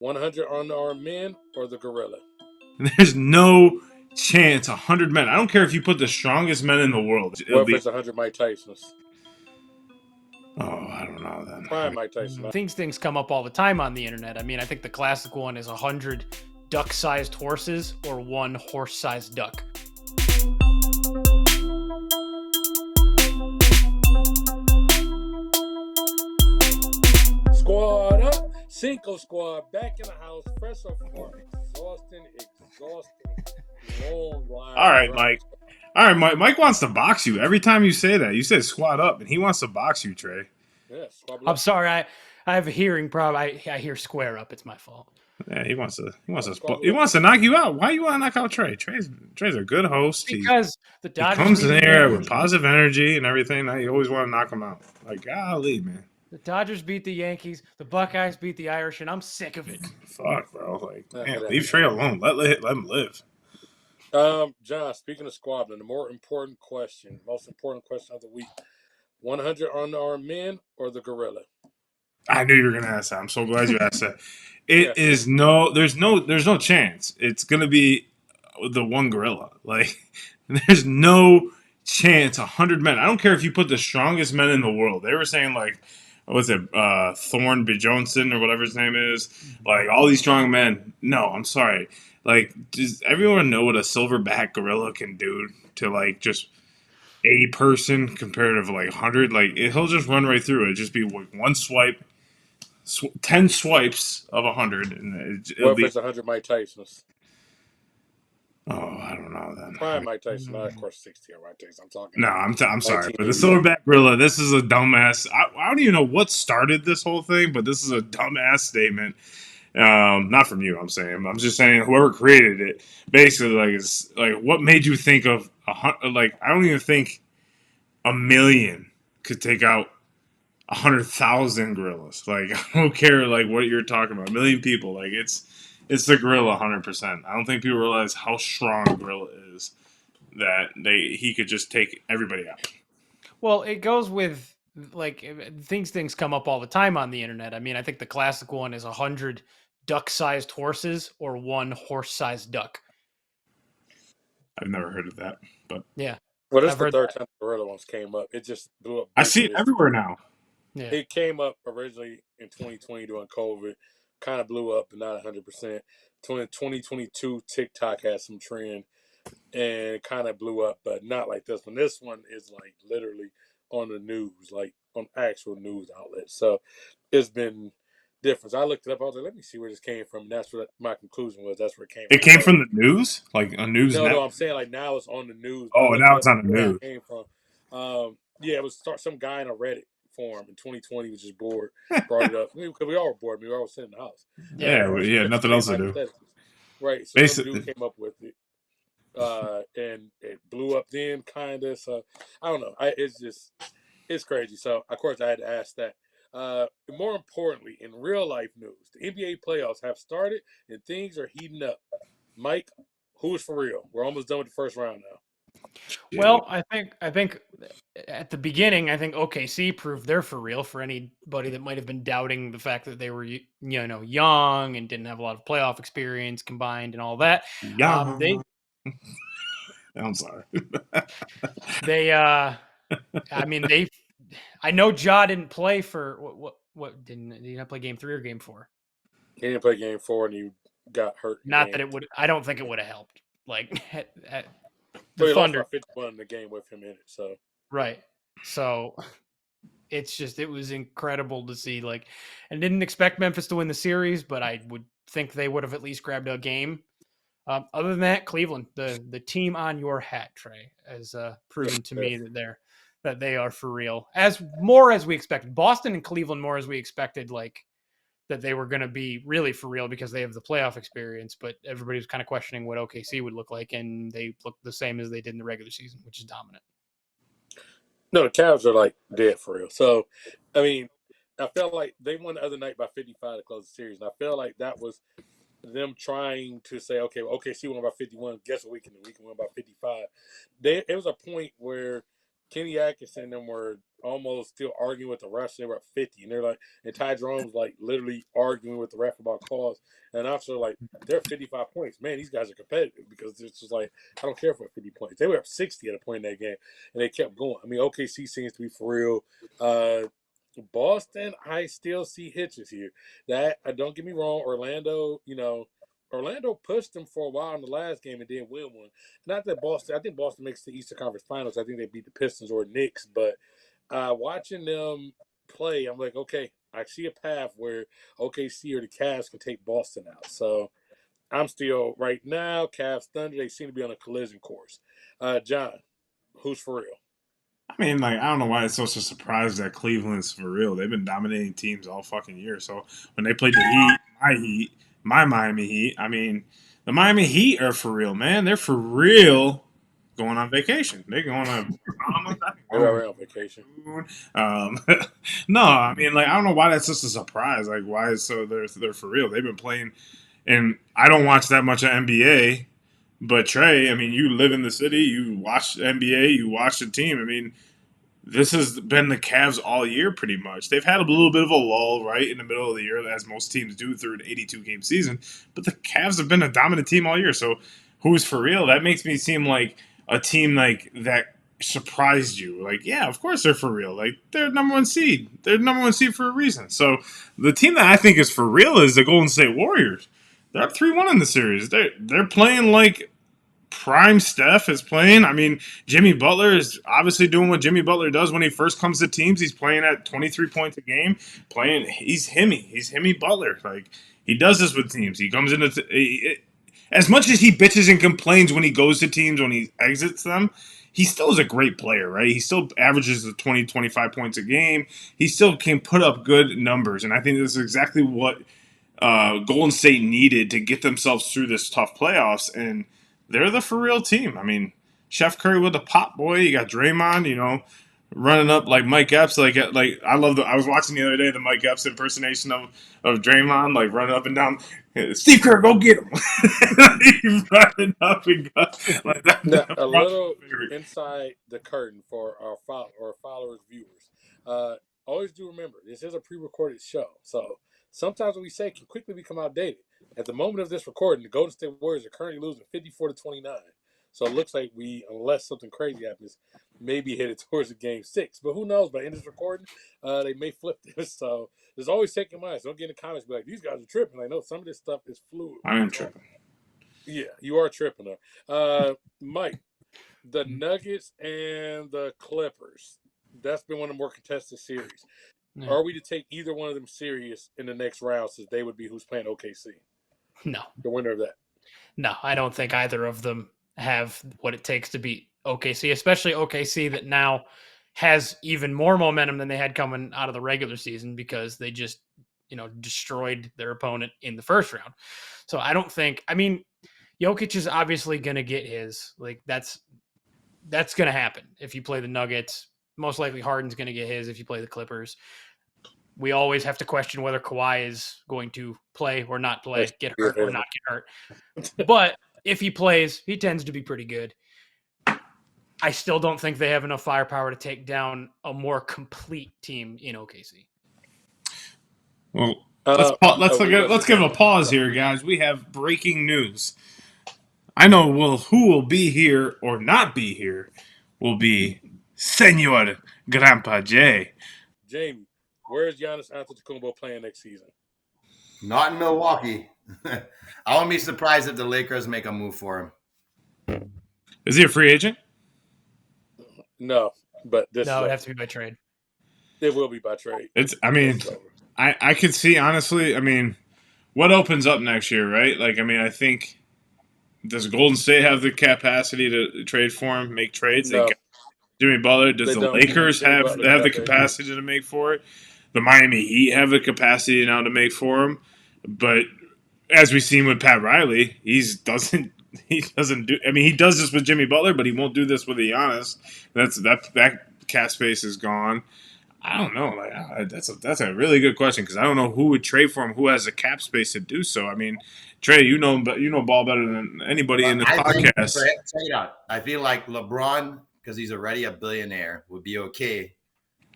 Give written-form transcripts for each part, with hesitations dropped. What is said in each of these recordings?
100 unarmed men or the gorilla? There's no chance 100 men. I don't care if you put the strongest men in the world. It'll What if be. it's 100 Mike Tysons? Oh, I don't know then. Prime Mike Tyson. Things come up all the time on the internet. I mean, I think the classic one is 100 duck-sized horses or one horse-sized duck. Squad up. Cinco squad back in the house. Fresh off for exhausting, long line. All right, Mike. All right, Mike. Mike wants to box you. Every time you say that, you say squat up, and he wants to box you, Trey. Yeah, I'm sorry. I have a hearing problem. I hear square up. It's my fault. Yeah, he wants to knock you out. Why you want to knock out Trey? Trey's a good host. Because the Dodgers he comes in there with positive energy and everything. Now you always want to knock him out. Like, golly, man. The Dodgers beat the Yankees. The Buckeyes beat the Irish, and I'm sick of it. Fuck, bro. Like, man, leave Trey alone. Let him live. John, speaking of squabbling, the most important question of the week: 100 unarmed men or the gorilla? I knew you were gonna ask that. I'm so glad you asked that. There's no chance. It's gonna be the one gorilla. Like, there's no chance 100 men. I don't care if you put the strongest men in the world. They were saying, like, what was it, Thorne B. Johnson or whatever his name is? Like, all these strong men. No, I'm sorry. Like, does everyone know what a silverback gorilla can do to, like, just a person compared to, like, 100? Like, he'll just run right through it. Just be like one swipe, 10 swipes of 100. And what if it's 100 Mike Tysons? Oh, I don't know then. Prime Mike Tyson, not of course 60 Mike Tyson. I'm talking. No, I'm sorry, but the silverback gorilla. This is a dumbass. I don't even know what started this whole thing, but this is a dumbass statement. Not from you. I'm just saying whoever created it. Basically, like, it's like, what made you think of like, I don't even think a million could take out 100,000 gorillas. Like, I don't care like what you're talking about. A million people. Like, it's the gorilla 100%. I don't think people realize how strong a gorilla is, that he could just take everybody out. Well, it goes with, like, things come up all the time on the internet. I mean, I think the classic one is 100 duck-sized horses or one horse-sized duck. I've never heard of that, but yeah. Well, this is the third time the gorilla ones came up. It just blew up. I see it everywhere now. Yeah. It came up originally in 2020 during COVID, kind of blew up, but not 100%. 2022, TikTok had some trend and kind of blew up, but not like this one. This one is like literally on the news, like on actual news outlets. So it's been different. So I looked it up. I was like, let me see where this came from. And that's what my conclusion was. That's where it came from. It came from the news? Like a news No, net? no, I'm saying like now it's on the news. Oh, now it's on the news. It came from. Yeah, it was some guy in a Reddit forum in 2020 was just bored, brought it up. Because we all were bored. We were all sitting in the house. Yeah, nothing else to do. Right. So some dude came up with it. And it blew up then, kind of. So I don't know. It's crazy. So of course I had to ask that. More importantly, in real life news, the NBA playoffs have started and things are heating up. Mike, who's for real? We're almost done with the first round now. Well, I think at the beginning, I think OKC proved they're for real for anybody that might have been doubting the fact that they were, young and didn't have a lot of playoff experience combined and all that. I'm sorry. I know Ja didn't play for did he not play game 3 or game 4? He didn't play game 4 and he got hurt. Not that it would. I don't think it would have helped. Like the Thunder 51 in the game with him in it. So right. So it was incredible to see. Like, and didn't expect Memphis to win the series, but I would think they would have at least grabbed a game. Other than that, Cleveland, the team on your hat, Trey, has proven to me that they are for real. As we expected. Boston and Cleveland more as we expected, like that they were going to be really for real because they have the playoff experience, but everybody was kind of questioning what OKC would look like, and they looked the same as they did in the regular season, which is dominant. No, the Cavs are like dead for real. So, I mean, I felt like they won the other night by 55 to close the series, and I felt like that was them trying to say, okay, OKC won by 51. Guess what we can do? We can win by 55. It was a point where Kenny Atkinson and them were almost still arguing with the refs. They were up 50, and they're like, and Ty Jerome's like literally arguing with the ref about calls, and I'm sure like they're 55 points. Man, these guys are competitive because it's just like I don't care for 50 points. They were up 60 at a point in that game, and they kept going. I mean, OKC seems to be for real. Boston, I still see hitches here. That don't get me wrong, Orlando, Orlando pushed them for a while in the last game and didn't win one. Not that Boston, I think Boston makes the Eastern Conference Finals. I think they beat the Pistons or Knicks, but watching them play, I'm like, okay, I see a path where OKC or the Cavs can take Boston out. So I'm still right now, Cavs Thunder, they seem to be on a collision course. John, who's for real? I mean, like, I don't know why it's such a surprise that Cleveland's for real. They've been dominating teams all fucking year. So when they played the Heat, my Miami Heat, I mean, the Miami Heat are for real, man. They're for real going on vacation. They're going on They're already on vacation. Um, no, I mean, like, I don't know why that's just a surprise. Like, why is so they're for real? They've been playing, and I don't watch that much of NBA. But Trey, I mean, you live in the city, you watch NBA, you watch the team. I mean, this has been the Cavs all year pretty much. They've had a little bit of a lull right in the middle of the year, as most teams do through an 82-game season. But the Cavs have been a dominant team all year. So who's for real? That makes me seem like a team like that surprised you. Like, yeah, of course they're for real. Like, they're number one seed. They're number one seed for a reason. So the team that I think is for real is the Golden State Warriors. They're up 3-1 in the series. They're playing like prime Steph is playing. I mean, Jimmy Butler is obviously doing what Jimmy Butler does when he first comes to teams. He's playing at 23 points a game. He's Himmy. He's Himmy Butler. Like, he does this with teams. He comes into as much as he bitches and complains when he goes to teams, when he exits them, he still is a great player, right? He still averages the 20, 25 points a game. He still can put up good numbers. And I think this is exactly what Golden State needed to get themselves through this tough playoffs. And they're the for real team. I mean, Chef Curry with the pop boy. You got Draymond, running up like Mike Epps. Like I was watching the other day the Mike Epps impersonation of Draymond, like running up and down. Steve Kerr, go get him. He's running up and go, like that. Now, a little inside the curtain for our followers, viewers. Always do remember this is a pre-recorded show, so sometimes what we say can quickly become outdated. At the moment of this recording, the Golden State Warriors are currently losing 54-29. So it looks like unless something crazy happens, maybe headed towards the game 6. But who knows? By the end of this recording, they may flip this. So there's always taking minds. Don't get in the comments be like, these guys are tripping. I know some of this stuff is fluid. I am tripping. Yeah, you are tripping. Mike, the Nuggets and the Clippers. That's been one of the more contested series. Yeah. Are we to take either one of them serious in the next round, since they would be who's playing OKC? No. The winner of that. No, I don't think either of them have what it takes to beat OKC, especially OKC that now has even more momentum than they had coming out of the regular season because they just, destroyed their opponent in the first round. So I don't think, Jokic is obviously going to get his. Like, that's going to happen if you play the Nuggets. Most likely Harden's going to get his if you play the Clippers. We always have to question whether Kawhi is going to play or not play, get hurt or not get hurt. But if he plays, he tends to be pretty good. I still don't think they have enough firepower to take down a more complete team in OKC. Well, let's give a pause here, guys. We have breaking news. I know who will be here or not be here will be Senor Grandpa J. Jamie, where's Giannis Antetokounmpo playing next season? Not in Milwaukee. I wouldn't be surprised if the Lakers make a move for him. Is he a free agent? No, but it'd have to be by trade. It will be by trade. I could see, honestly, what opens up next year, right? I think, does Golden State have the capacity to trade for him, make trades? No. Jimmy Butler, does the Lakers have the capacity to make for it? The Miami Heat have the capacity now to make for him. But as we've seen with Pat Riley, he doesn't do. He does this with Jimmy Butler, but he won't do this with Giannis. That cap space is gone. I don't know. That's a really good question because I don't know who would trade for him, who has the cap space to do so. Trey, you know ball better than anybody in this podcast. Check it out. I feel like LeBron, because he's already a billionaire, would be okay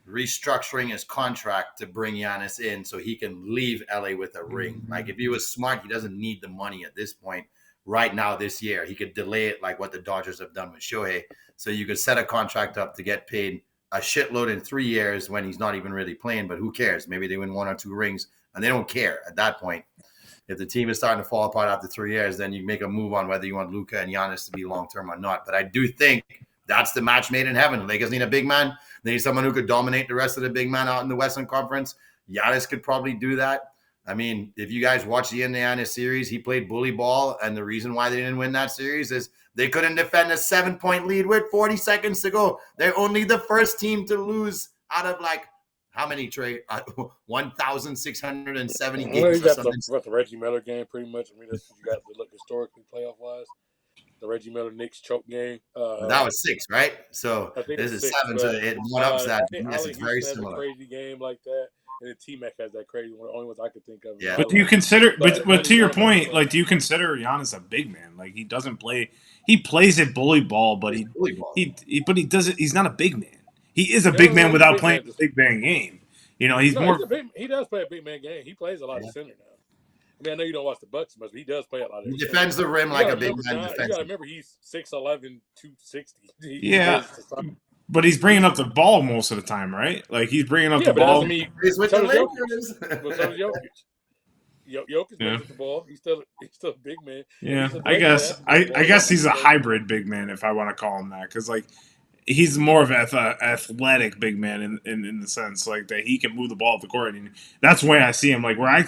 restructuring his contract to bring Giannis in so he can leave LA with a ring. Like, if he was smart, he doesn't need the money at this point. Right now, this year, he could delay it like what the Dodgers have done with Shohei. So you could set a contract up to get paid a shitload in 3 years when he's not even really playing. But who cares? Maybe they win 1 or 2 rings, and they don't care at that point. If the team is starting to fall apart after 3 years, then you make a move on whether you want Luka and Giannis to be long-term or not. But I do think that's the match made in heaven. The Lakers need a big man. They need someone who could dominate the rest of the big man out in the Western Conference. Giannis could probably do that. I mean, if you guys watch the Indiana series, he played bully ball, and the reason why they didn't win that series is they couldn't defend a 7-point lead with 40 seconds to go. They're only the first team to lose out of like how many, Trey? 1,670 games. Well, you got the Reggie Miller game, pretty much. I mean, that's what you got to look historically playoff-wise. The Reggie Miller Knicks choke game. That was 6, right? So this is 7, so it one-ups that. Yes, it's very similar. A crazy game like that. And then T-Mac has that crazy one. The only ones I could think of. Yeah. But do you consider? But to your point, like, do you consider Giannis a big man? Like, he doesn't play. He plays at bully ball, but but he doesn't. He's not a big man. He is a big man without playing the big man game. You know, he's more. He does play a big man game. He plays a lot of center now. I mean, I know you don't watch the Bucks much, but he does play a lot of. He defends the rim like a big man. You got to remember, he's 6'11", 260. Yeah. But he's bringing up the ball most of the time, right? Like, he's bringing up the ball. He's with the Lakers. But so is Jokic. Jokic brings up the ball. He's still a big man. Yeah, I guess he's a hybrid big man, if I want to call him that, because like he's more of an athletic big man in the sense like that he can move the ball up the court, and that's the way I see him. Like where I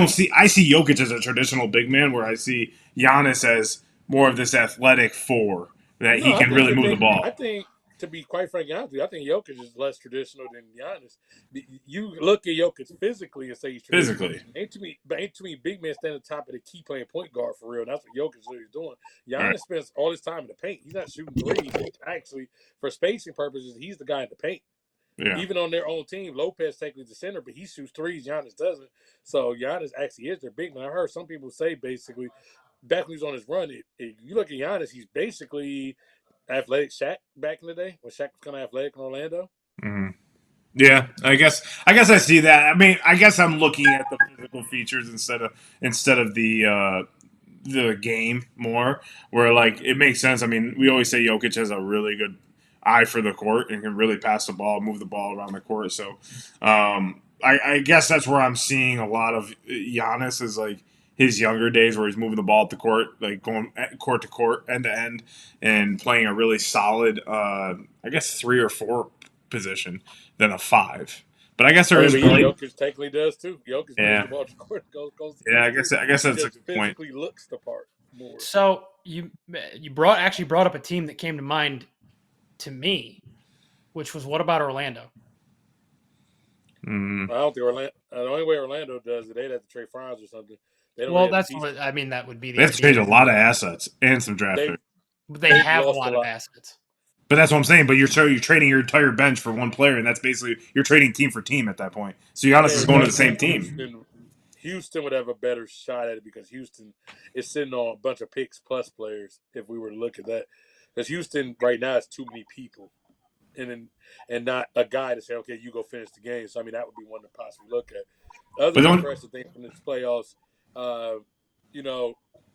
see Jokic as a traditional big man, where I see Giannis as more of this athletic four that he can really move the ball. I think, to be quite frank, I think Jokic is less traditional than Giannis. You look at Jokic physically and say he's traditional. Ain't too many big men stand at the top of the key playing point guard for real. That's what Jokic is doing. Giannis spends all his time in the paint. He's not shooting threes. Actually, for spacing purposes, he's the guy in the paint. Yeah. Even on their own team, Lopez technically is the center, but he shoots threes. Giannis doesn't. So Giannis actually is their big man. I heard some people say basically back when he was on his run, if you look at Giannis, he's basically athletic Shaq back in the day when Shaq was kind of athletic in Orlando. Mm-hmm. Yeah, I guess I see that. I mean, I guess I'm looking at the physical features instead of the game more. Where like it makes sense. I mean, we always say Jokic has a really good eye for the court and can really pass the ball, move the ball around the court. So, I guess that's where I'm seeing a lot of Giannis is like his younger days where he's moving the ball up the court, like going court to court, end to end, and playing a really solid, I guess 3 or 4 position than a 5. But I guess there is. Jokic technically does too. Jokic moves the ball to the court. Goes yeah, I guess that's a good point. Physically looks the part more. So you brought up a team that came to mind to me, which was what about Orlando? I don't think Orlando. The only way Orlando does it, they'd have to trade Franz or something. Well, that's what I mean. That would be. They have to trade a lot of assets and some draft picks. They have a lot of assets. But that's what I'm saying. But you're trading your entire bench for one player, and that's basically you're trading team for team at that point. So Giannis is going to the same team. Houston would have a better shot at it because Houston is sitting on a bunch of picks plus players. If we were to look at that, because Houston right now is too many people, and not a guy to say, okay, you go finish the game. So I mean, that would be one to possibly look at. Other impressive thing from this playoffs.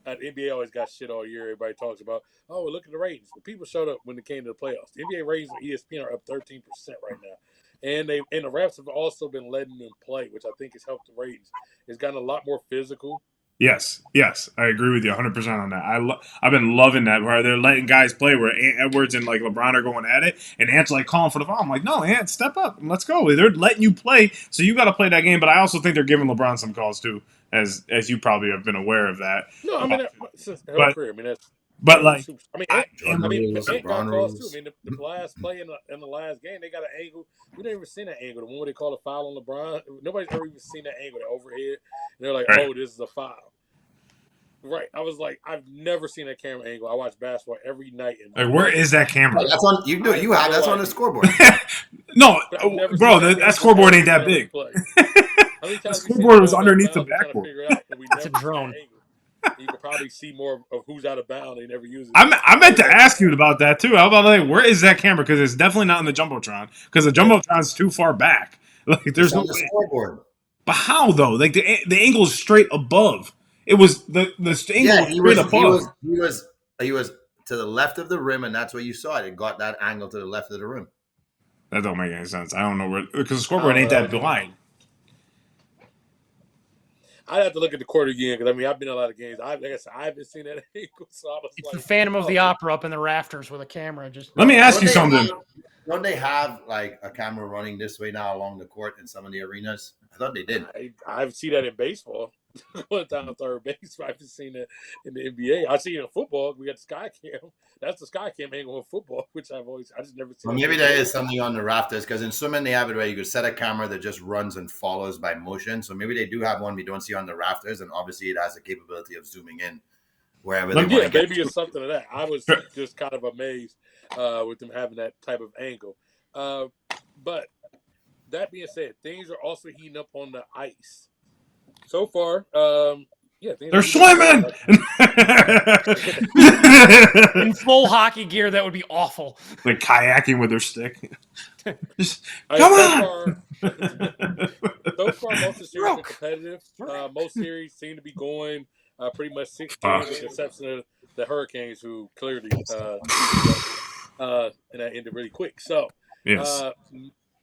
At NBA always got shit all year. Everybody talks about, oh, look at the ratings. But people showed up when it came to the playoffs. The NBA ratings on ESPN are up 13% right now. And the refs have also been letting them play, which I think has helped the ratings. It's gotten a lot more physical. Yes, I agree with you 100% on that. I've been loving that where they're letting guys play where Edwards and like LeBron are going at it, and Ant's like calling for the foul. I'm like, no, Ant, step up and let's go. They're letting you play, so you got to play that game. But I also think they're giving LeBron some calls too, as you probably have been aware of that. No, I mean, since her whole career, I mean that's. But like, Ant got calls too. I mean, the last play in the last game, they got an angle. We didn't even see that angle. The one where they call a foul on LeBron, nobody's ever even seen that angle, the overhead. And they're like, oh, this is a foul. Right. I was like, I've never seen that camera angle. I watch basketball every night. Where is that camera? That's on that's on the scoreboard. No, bro, that scoreboard ain't that big. The scoreboard was underneath the backboard. It's a drone. You could probably see more of who's out of bounds. They never use it. I meant to ask you about that too. How about like where is that camera? Because it's definitely not in the jumbotron. Because the jumbotron's too far back. Like there's It's no on the way. scoreboard. But how though? Like the angle is straight above. It was the angle was straight above. He was to the left of the rim, and that's where you saw it. It got that angle to the left of the rim. That don't make any sense. I don't know where because the scoreboard ain't that wide. I'd have to look at the court again because I mean I've been in a lot of games. Like I said, I haven't seen that angle. So I was It's like, the Phantom of the Opera up in the rafters with a camera. Just Let me ask you something. Don't they have like a camera running this way now along the court in some of the arenas? I thought they did. I've seen that in baseball. Going down third base. I haven't seen it in the NBA. I see it in football. We got the sky cam. That's the sky cam angle in football, which I just never seen. Well, maybe there is something on the rafters because in swimming they have it where you could set a camera that just runs and follows by motion. So maybe they do have one we don't see on the rafters, and obviously it has the capability of zooming in wherever they want to get. Maybe it's something to that. I was just kind of amazed with them having that type of angle. But that being said, things are also heating up on the ice. So far, they're swimming in full hockey gear. That would be awful. Like kayaking with their stick. Just, come on. So far, most of the series are competitive. Most series seem to be going pretty much 6 games, with the exception of the Hurricanes, who clearly and that ended really quick. So, yes.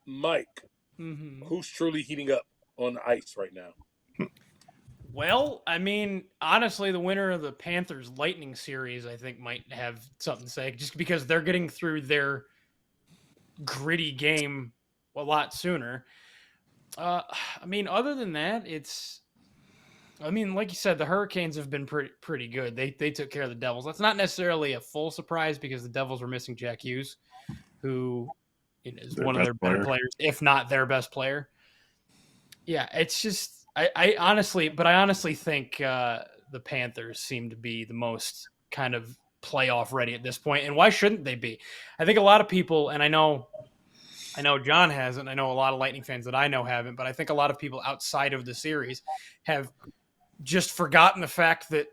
Mike, who's truly heating up on the ice right now? Well, I mean, honestly, the winner of the Panthers Lightning series, I think, might have something to say, just because they're getting through their gritty game a lot sooner. I mean, other than that, like you said, the Hurricanes have been pretty good. They took care of the Devils. That's not necessarily a full surprise because the Devils were missing Jack Hughes, who is one of their better players, if not their best player. Yeah, it's just. I honestly think the Panthers seem to be the most kind of playoff ready at this point. And why shouldn't they be? I think a lot of people, and I know John hasn't, I know a lot of Lightning fans that I know haven't, but I think a lot of people outside of the series have just forgotten the fact that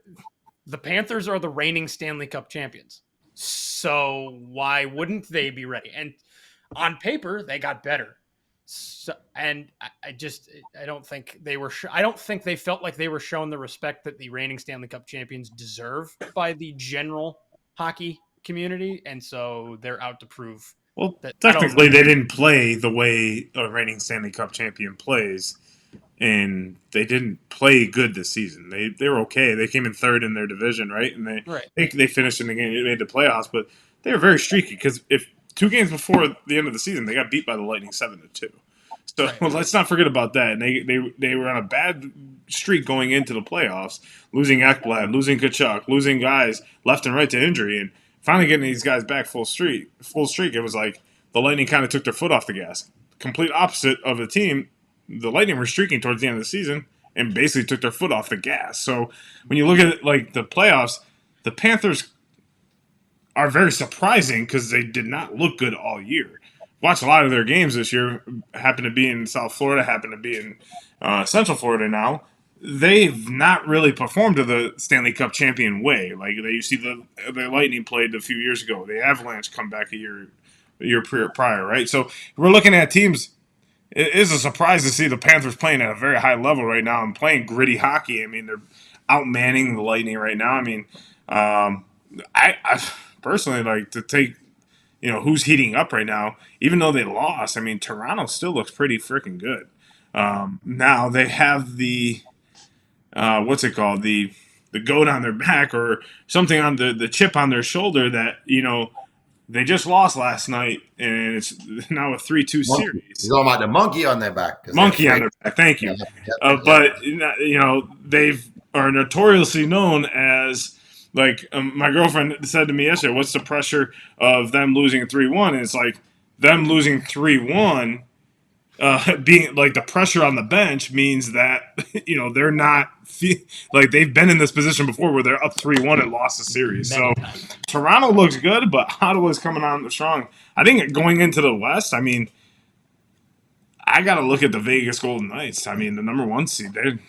the Panthers are the reigning Stanley Cup champions. So why wouldn't they be ready? And on paper, they got better. So, and I don't think they were. I don't think they felt like they were shown the respect that the reigning Stanley Cup champions deserve by the general hockey community, and so they're out to prove. Well, that technically, they didn't play the way a reigning Stanley Cup champion plays, and they didn't play good this season. They were okay. They came in third in their division, right? And they finished in the game. They made the playoffs, but they were very streaky because if 2 games before the end of the season, they got beat by the Lightning 7-2. So let's not forget about that. And they were on a bad streak going into the playoffs, losing Ekblad, losing Kachuk, losing guys left and right to injury, and finally getting these guys back full streak. It was like the Lightning kind of took their foot off the gas. Complete opposite of the team. The Lightning were streaking towards the end of the season and basically took their foot off the gas. So when you look at like the playoffs, the Panthers are very surprising because they did not look good all year. Watched a lot of their games this year. Happened to be in South Florida. Happened to be in Central Florida now. They've not really performed to the Stanley Cup champion way. Like you see the Lightning played a few years ago. The Avalanche come back a year prior, right? So we're looking at teams. It is a surprise to see the Panthers playing at a very high level right now and playing gritty hockey. I mean, they're outmanning the Lightning right now. I mean, I personally like to take, who's heating up right now. Even though they lost, I mean, Toronto still looks pretty freaking good. Now they have the what's it called? The goat on their back or something on the chip on their shoulder that, they just lost last night, and it's now a 3-2 series. You're talking about the monkey on their back. Monkey on their back, thank you. But, they are notoriously known as, like, my girlfriend said to me yesterday, what's the pressure of them losing 3-1? And it's like, them losing 3-1, being like the pressure on the bench means that, they're not like they've been in this position before where they're up 3-1 and lost the series. So Toronto looks good, but Ottawa's coming on strong. I think going into the West, I mean, I got to look at the Vegas Golden Knights. I mean, the number 1 seed. They're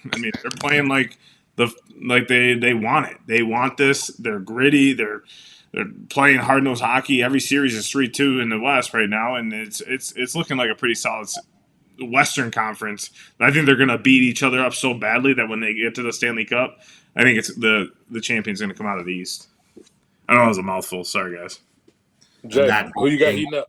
playing like They want it. They want this. They're gritty. They're playing hard nosed hockey. Every series is 3-2 in the West right now, and it's looking like a pretty solid Western Conference. I think they're going to beat each other up so badly that when they get to the Stanley Cup, I think it's the champion's going to come out of the East. I know it was a mouthful. Sorry, guys. Jay, who you got heating up?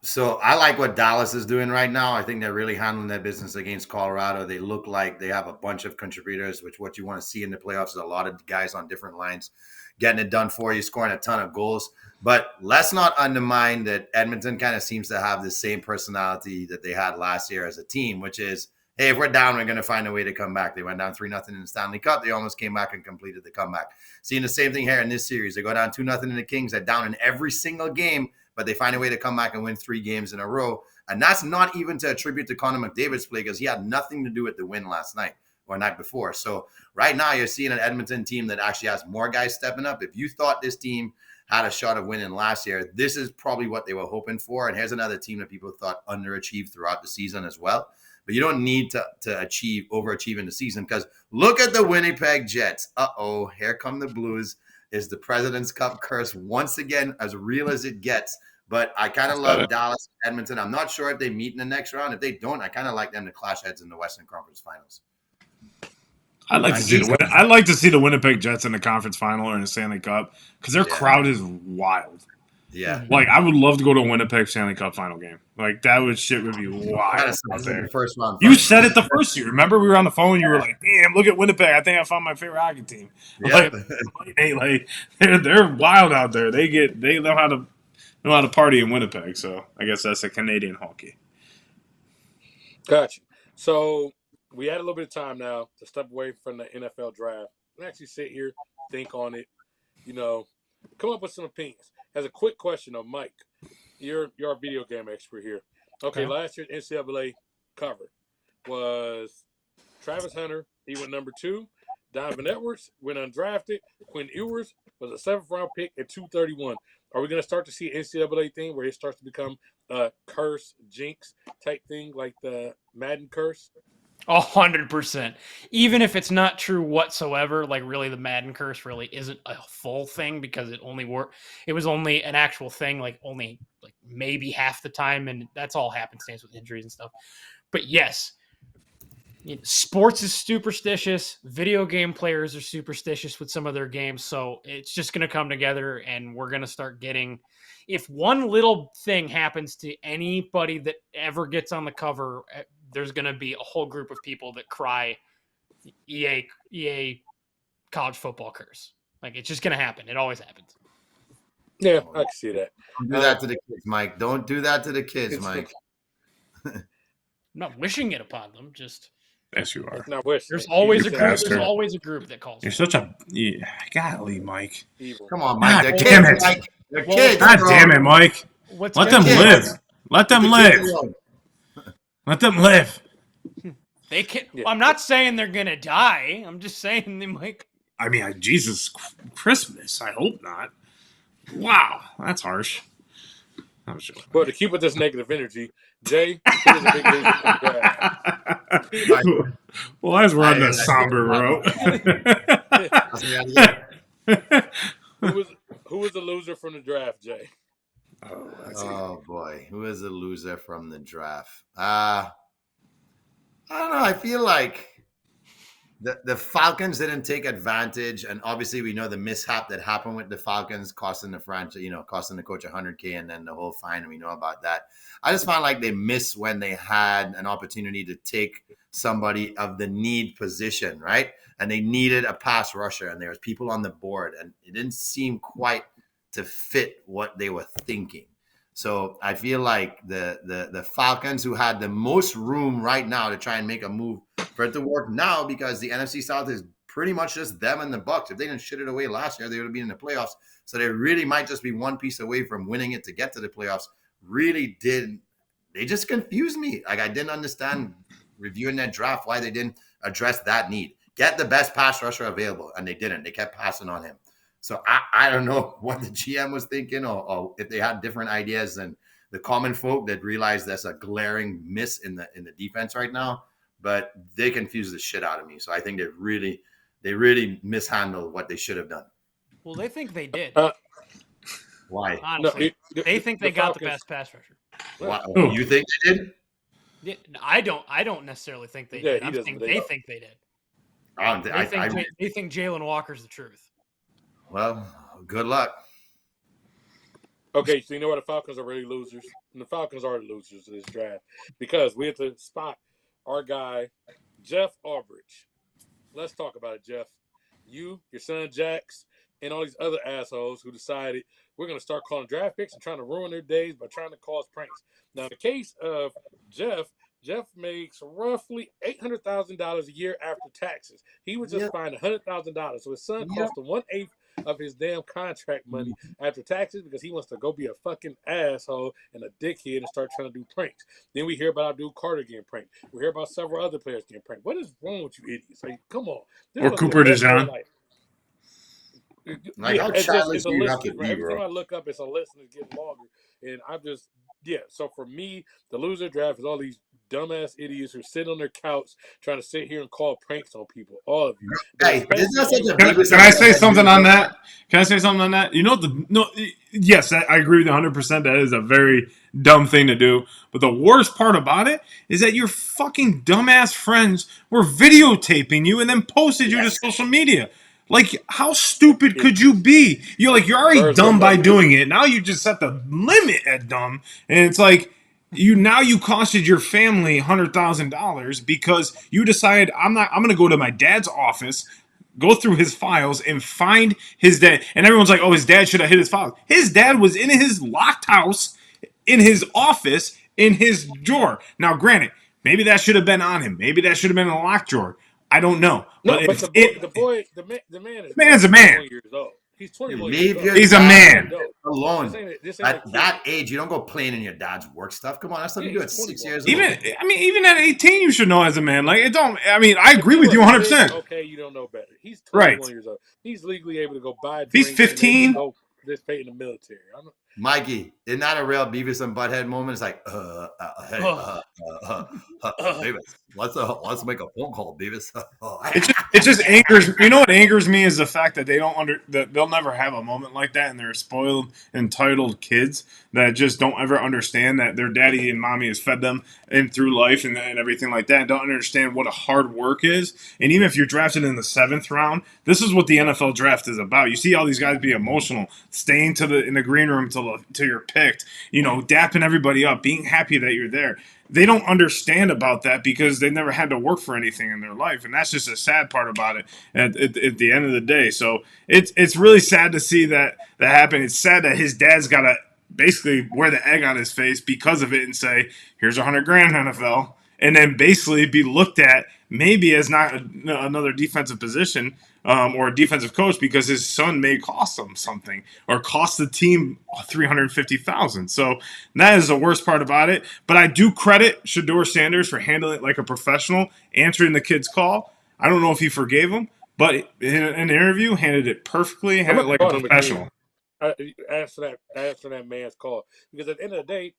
So I like what Dallas is doing right now. I think they're really handling their business against Colorado. They look like they have a bunch of contributors, which what you want to see in the playoffs is a lot of guys on different lines getting it done for you, scoring a ton of goals. But let's not undermine that Edmonton kind of seems to have the same personality that they had last year as a team, which is, hey, if we're down, we're going to find a way to come back. They went down 3-0 in the Stanley Cup. They almost came back and completed the comeback. Seeing the same thing here in this series. They go down 2-0 in the Kings. They're down in every single game, but they find a way to come back and win 3 games in a row. And that's not even to attribute to Connor McDavid's play because he had nothing to do with the win last night or night before. So right now you're seeing an Edmonton team that actually has more guys stepping up. If you thought this team had a shot of winning last year, this is probably what they were hoping for. And here's another team that people thought underachieved throughout the season as well. But you don't need to overachieve in the season because look at the Winnipeg Jets. Uh-oh, here come the Blues. Is the President's Cup curse once again as real as it gets? But I kind of love Dallas, Edmonton. I'm not sure if they meet in the next round. If they don't, I kind of like them to clash heads in the Western Conference Finals. I'd like to see the Winnipeg Jets in the conference final or in the Stanley Cup because their crowd is wild. Yeah, like I would love to go to a Winnipeg Stanley Cup final game. Like that would be wild out there. First round. You said it the first year. Remember, we were on the phone. You were like, "Damn, look at Winnipeg! I think I found my favorite hockey team." Yeah, they're wild out there. They know how to party in Winnipeg. So I guess that's a Canadian hockey. Gotcha. So we had a little bit of time now to step away from the NFL draft and actually sit here, think on it. Come up with some opinions. As a quick question of Mike, you're our video game expert here. Okay, last year's NCAA cover was Travis Hunter. He went number 2. Donovan Edwards went undrafted. Quinn Ewers was a 7th round pick at 231. Are we going to start to see an NCAA thing where it starts to become a curse, jinx type thing like the Madden curse? 100%. Even if it's not true whatsoever, like really the Madden curse really isn't a full thing because it was only an actual thing, like only like maybe half the time, and that's all happenstance with injuries and stuff. But yes, sports is superstitious. Video game players are superstitious with some of their games, so it's just going to come together, and we're going to start getting. If one little thing happens to anybody that ever gets on the cover, there's going to be a whole group of people that cry EA college football curse. Like, it's just going to happen. It always happens. Yeah, I can see that. Don't do that to the kids, Mike. Don't do that to the kids, Mike. I'm not wishing it upon them. Just yes, you are. Not wishing. There's always a group. There's always a group that calls. You're such a golly, Mike. Evil. Come on, Mike. God damn it, Mike. They're kids. God damn it, Mike. Let them live. Let them live. Let them live. They can. Yeah. I'm not saying they're gonna die. I'm just saying they might. I mean, Jesus Christmas. I hope not. Wow, that's harsh. Well, to keep with this negative energy, Jay, who was a big loser from the draft? Well, as we're on the somber road. Who was the loser from the draft, Jay? Oh boy, who is a loser from the draft? I don't know. I feel like the Falcons didn't take advantage, and obviously we know the mishap that happened with the Falcons, costing the franchise, costing the coach $100K, and then the whole fine. We know about that. I just found like they missed when they had an opportunity to take somebody of the need position, right? And they needed a pass rusher, and there was people on the board, and it didn't seem quite to fit what they were thinking. So I feel like the Falcons, who had the most room right now to try and make a move for it to work now, because the NFC South is pretty much just them and the Bucs. If they didn't shit it away last year, they would have been in the playoffs. So they really might just be one piece away from winning it to get to the playoffs. They just confused me. Like, I didn't understand reviewing that draft why they didn't address that need. Get the best pass rusher available, and they didn't. They kept passing on him. So I don't know what the GM was thinking, or if they had different ideas than the common folk that realized there's a glaring miss in the defense right now. but they confused the shit out of me. So I think they really mishandled what they should have done. Well, they think they did. Why? Honestly, they think they got the Falcons- best pass rusher. Why? Who? You think they did? Yeah, I don't necessarily think they Yeah, did. he I'm doesn't, saying but they they think they did. I They think Jalen Walker's the truth. well, good luck. Okay, so you know what? The Falcons are really losers. And the Falcons are the losers of this draft because we have to spot our guy, Jeff Albridge. Let's talk about it, Jeff. You, your son Jax, and all these other assholes who decided we're going to start calling draft picks and trying to ruin their days by trying to cause pranks. Now, in the case of Jeff makes roughly $800,000 a year after taxes. He was just fined $100,000. So his son cost him 1/8 of his damn contract money after taxes because he wants to go be a fucking asshole and a dickhead and start trying to do pranks. Then we hear about Abdul Carter getting pranked. We hear about several other players getting pranked. What is wrong with you idiots? Like, come on. This Or must be Cooper the best day of DeJean. life. Like, how childish do you have to be, Every bro? time I look up, it's a list and it's getting longer. And I'm just, so for me, the loser draft is all these dumbass idiots who sit on their couch trying to sit here and call pranks on people. All of you. Hey, isn't that such a Can I say something on that? Can I say something on that? You know, yes, I agree with you 100%. That is a very dumb thing to do. But the worst part about it is that your fucking dumbass friends were videotaping you and then posted you to social media. Like, how stupid could you be? You're already dumb by doing it. Now you just set the limit at dumb. And it's like, you costed your family $100,000 because you decided I'm going to go to my dad's office, go through his files and find his dad. And everyone's like, oh, his dad should have hid his files. His dad was in his locked house, in his office, in his drawer. Now, granted, maybe that should have been on him. Maybe that should have been in a locked drawer. I don't know. No, but the man is man's a man. 21 years old. He's 21 Leave years your old. He's a man. alone. This ain't At that age, you don't go playing in your dad's work stuff. Come on, that's something you do at 6 years old. Even at 18, you should know as a man. Like, it don't. I mean, I agree with you 100%. Okay, you don't know better. He's 21 years old. He's legally able to go buy. He's 15. Go participate in the military. Mikey, isn't that a real Beavis and Butthead moment? It's like, Beavis, let's make a phone call, Beavis. It just angers. You know what angers me is the fact that that they'll never have a moment like that, and they're spoiled, entitled kids that just don't ever understand that their daddy and mommy has fed them and through life and everything like that, and don't understand what a hard work is. And even if you're drafted in the 7th round, this is what the NFL draft is about. You see all these guys be emotional, staying in the green room till you're picked, dapping everybody up, being happy that you're there. They don't understand about that because they never had to work for anything in their life, and that's just a sad part about it at the end of the day. So it's really sad to see that happen. It's sad that his dad's got to basically wear the egg on his face because of it and say, here's $100,000 NFL, and then basically be looked at maybe as not another defensive position or a defensive coach because his son may cost him something or cost the team $350,000. So that is the worst part about it. But I do credit Shedeur Sanders for handling it like a professional, answering the kid's call. I don't know if he forgave him, but in an interview, handled it perfectly, handled it like a professional. Answer that man's call because at the end of the day,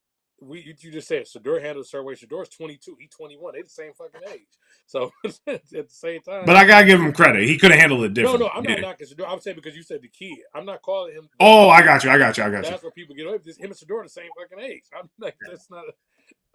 you just said Shedeur handled a certain way. Shedor's 22, he's 21. They're the same fucking age. So at the same time, but I gotta give him credit. He could have handled it different. No, I'm not knocking Shedeur. I would say because you said the kid. I'm not calling him. Oh, I got you. That's where people get away with this. Him and Shedeur are the same fucking age. I'm like, that's not.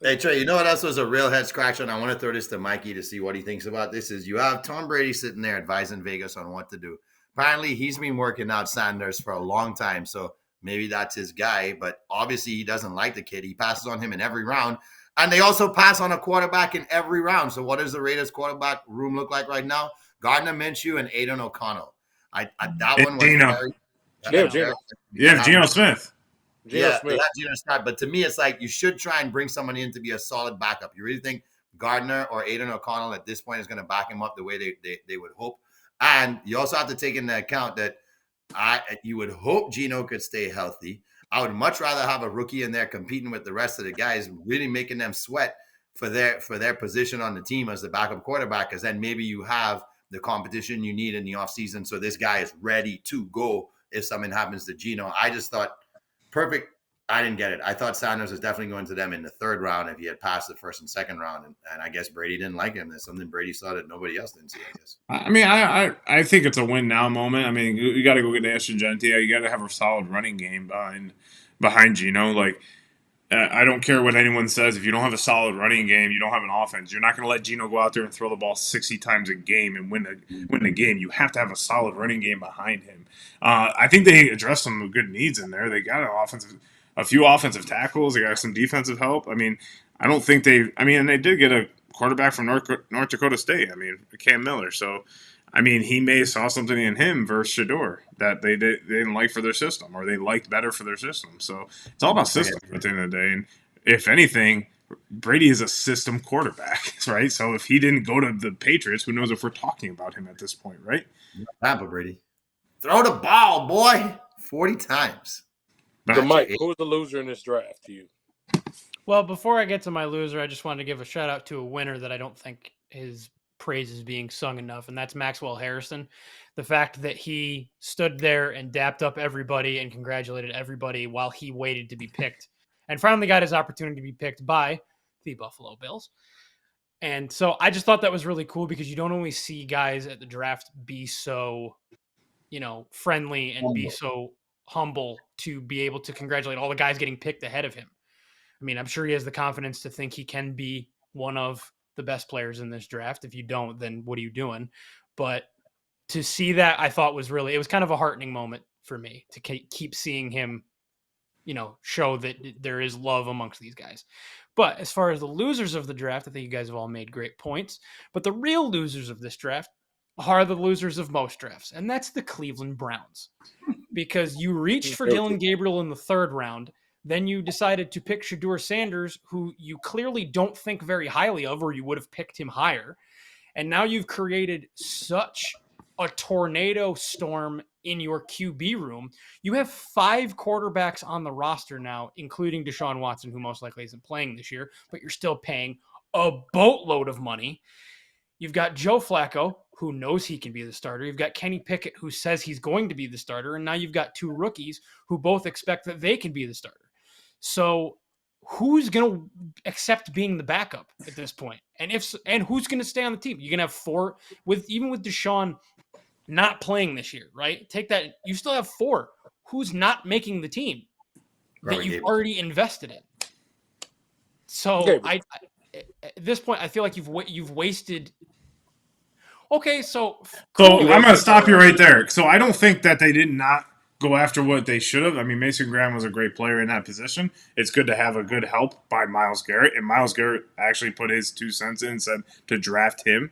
Hey Trey, you know what else was a real head scratcher? And I want to throw this to Mikey to see what he thinks about this. Is you have Tom Brady sitting there advising Vegas on what to do. Apparently, he's been working out Sanders for a long time, so maybe that's his guy. But obviously, he doesn't like the kid. He passes on him in every round, and they also pass on a quarterback in every round. So, what does the Raiders quarterback room look like right now? Gardner Minshew and Aiden O'Connell. That one was Geno. Geno Smith. Smith. Geno Smith. But to me, it's like you should try and bring someone in to be a solid backup. You really think Gardner or Aiden O'Connell at this point is going to back him up the way they would hope? And you also have to take into account that you would hope Geno could stay healthy. I would much rather have a rookie in there competing with the rest of the guys, really making them sweat for their position on the team as the backup quarterback, because then maybe you have the competition you need in the offseason. So this guy is ready to go if something happens to Geno. I just thought perfect I didn't get it. I thought Sanders was definitely going to them in the third round if he had passed the first and second round. And I guess Brady didn't like him. There's something Brady saw that nobody else didn't see, I guess. I mean, I think it's a win now moment. I mean, you got to go get Ashton Gentia. You got to have a solid running game behind Gino. Like, I don't care what anyone says. If you don't have a solid running game, you don't have an offense. You're not going to let Gino go out there and throw the ball 60 times a game and win the game. You have to have a solid running game behind him. I think they addressed some good needs in there. They got a few offensive tackles. They got some defensive help. I mean, I don't think and they did get a quarterback from North Dakota State. I mean, Cam Miller. So, I mean, he may have saw something in him versus Shador that they didn't like for their system, or they liked better for their system. So it's all about system at the end of the day. And if anything, Brady is a system quarterback, right? So if he didn't go to the Patriots, who knows if we're talking about him at this point, right? Tampa, Brady. Throw the ball, boy. 40 times. So, Mike, who was the loser in this draft to you? Well, before I get to my loser, I just wanted to give a shout out to a winner that I don't think his praise is being sung enough, and that's Maxwell Harrison. The fact that he stood there and dapped up everybody and congratulated everybody while he waited to be picked and finally got his opportunity to be picked by the Buffalo Bills. And so I just thought that was really cool because you don't always see guys at the draft be so, friendly and be so humble to be able to congratulate all the guys getting picked ahead of him. I mean, I'm sure he has the confidence to think he can be one of the best players in this draft. If you don't, then what are you doing? But to see that, I thought it was kind of a heartening moment for me to keep seeing him, show that there is love amongst these guys. But as far as the losers of the draft, I think you guys have all made great points. But the real losers of this draft are the losers of most drafts, and that's the Cleveland Browns. Because you reached for Dylan Gabriel in the third round, then you decided to pick Shedeur Sanders, who you clearly don't think very highly of, or you would have picked him higher. And now you've created such a tornado storm in your QB room. You have 5 quarterbacks on the roster now, including Deshaun Watson, who most likely isn't playing this year, but you're still paying a boatload of money. You've got Joe Flacco, who knows he can be the starter. You've got Kenny Pickett, who says he's going to be the starter. And now you've got 2 rookies who both expect that they can be the starter. So who's going to accept being the backup at this point? And who's going to stay on the team? You're going to have 4 even with Deshaun not playing this year, right? Take that. You still have 4. Who's not making the team that you've already invested in? So at this point, I feel like you've wasted. Okay, so I'm going to stop you right there. So I don't think that they did not go after what they should have. I mean, Mason Graham was a great player in that position. It's good to have a good help by Myles Garrett, and Myles Garrett actually put his 2 cents in and said to draft him,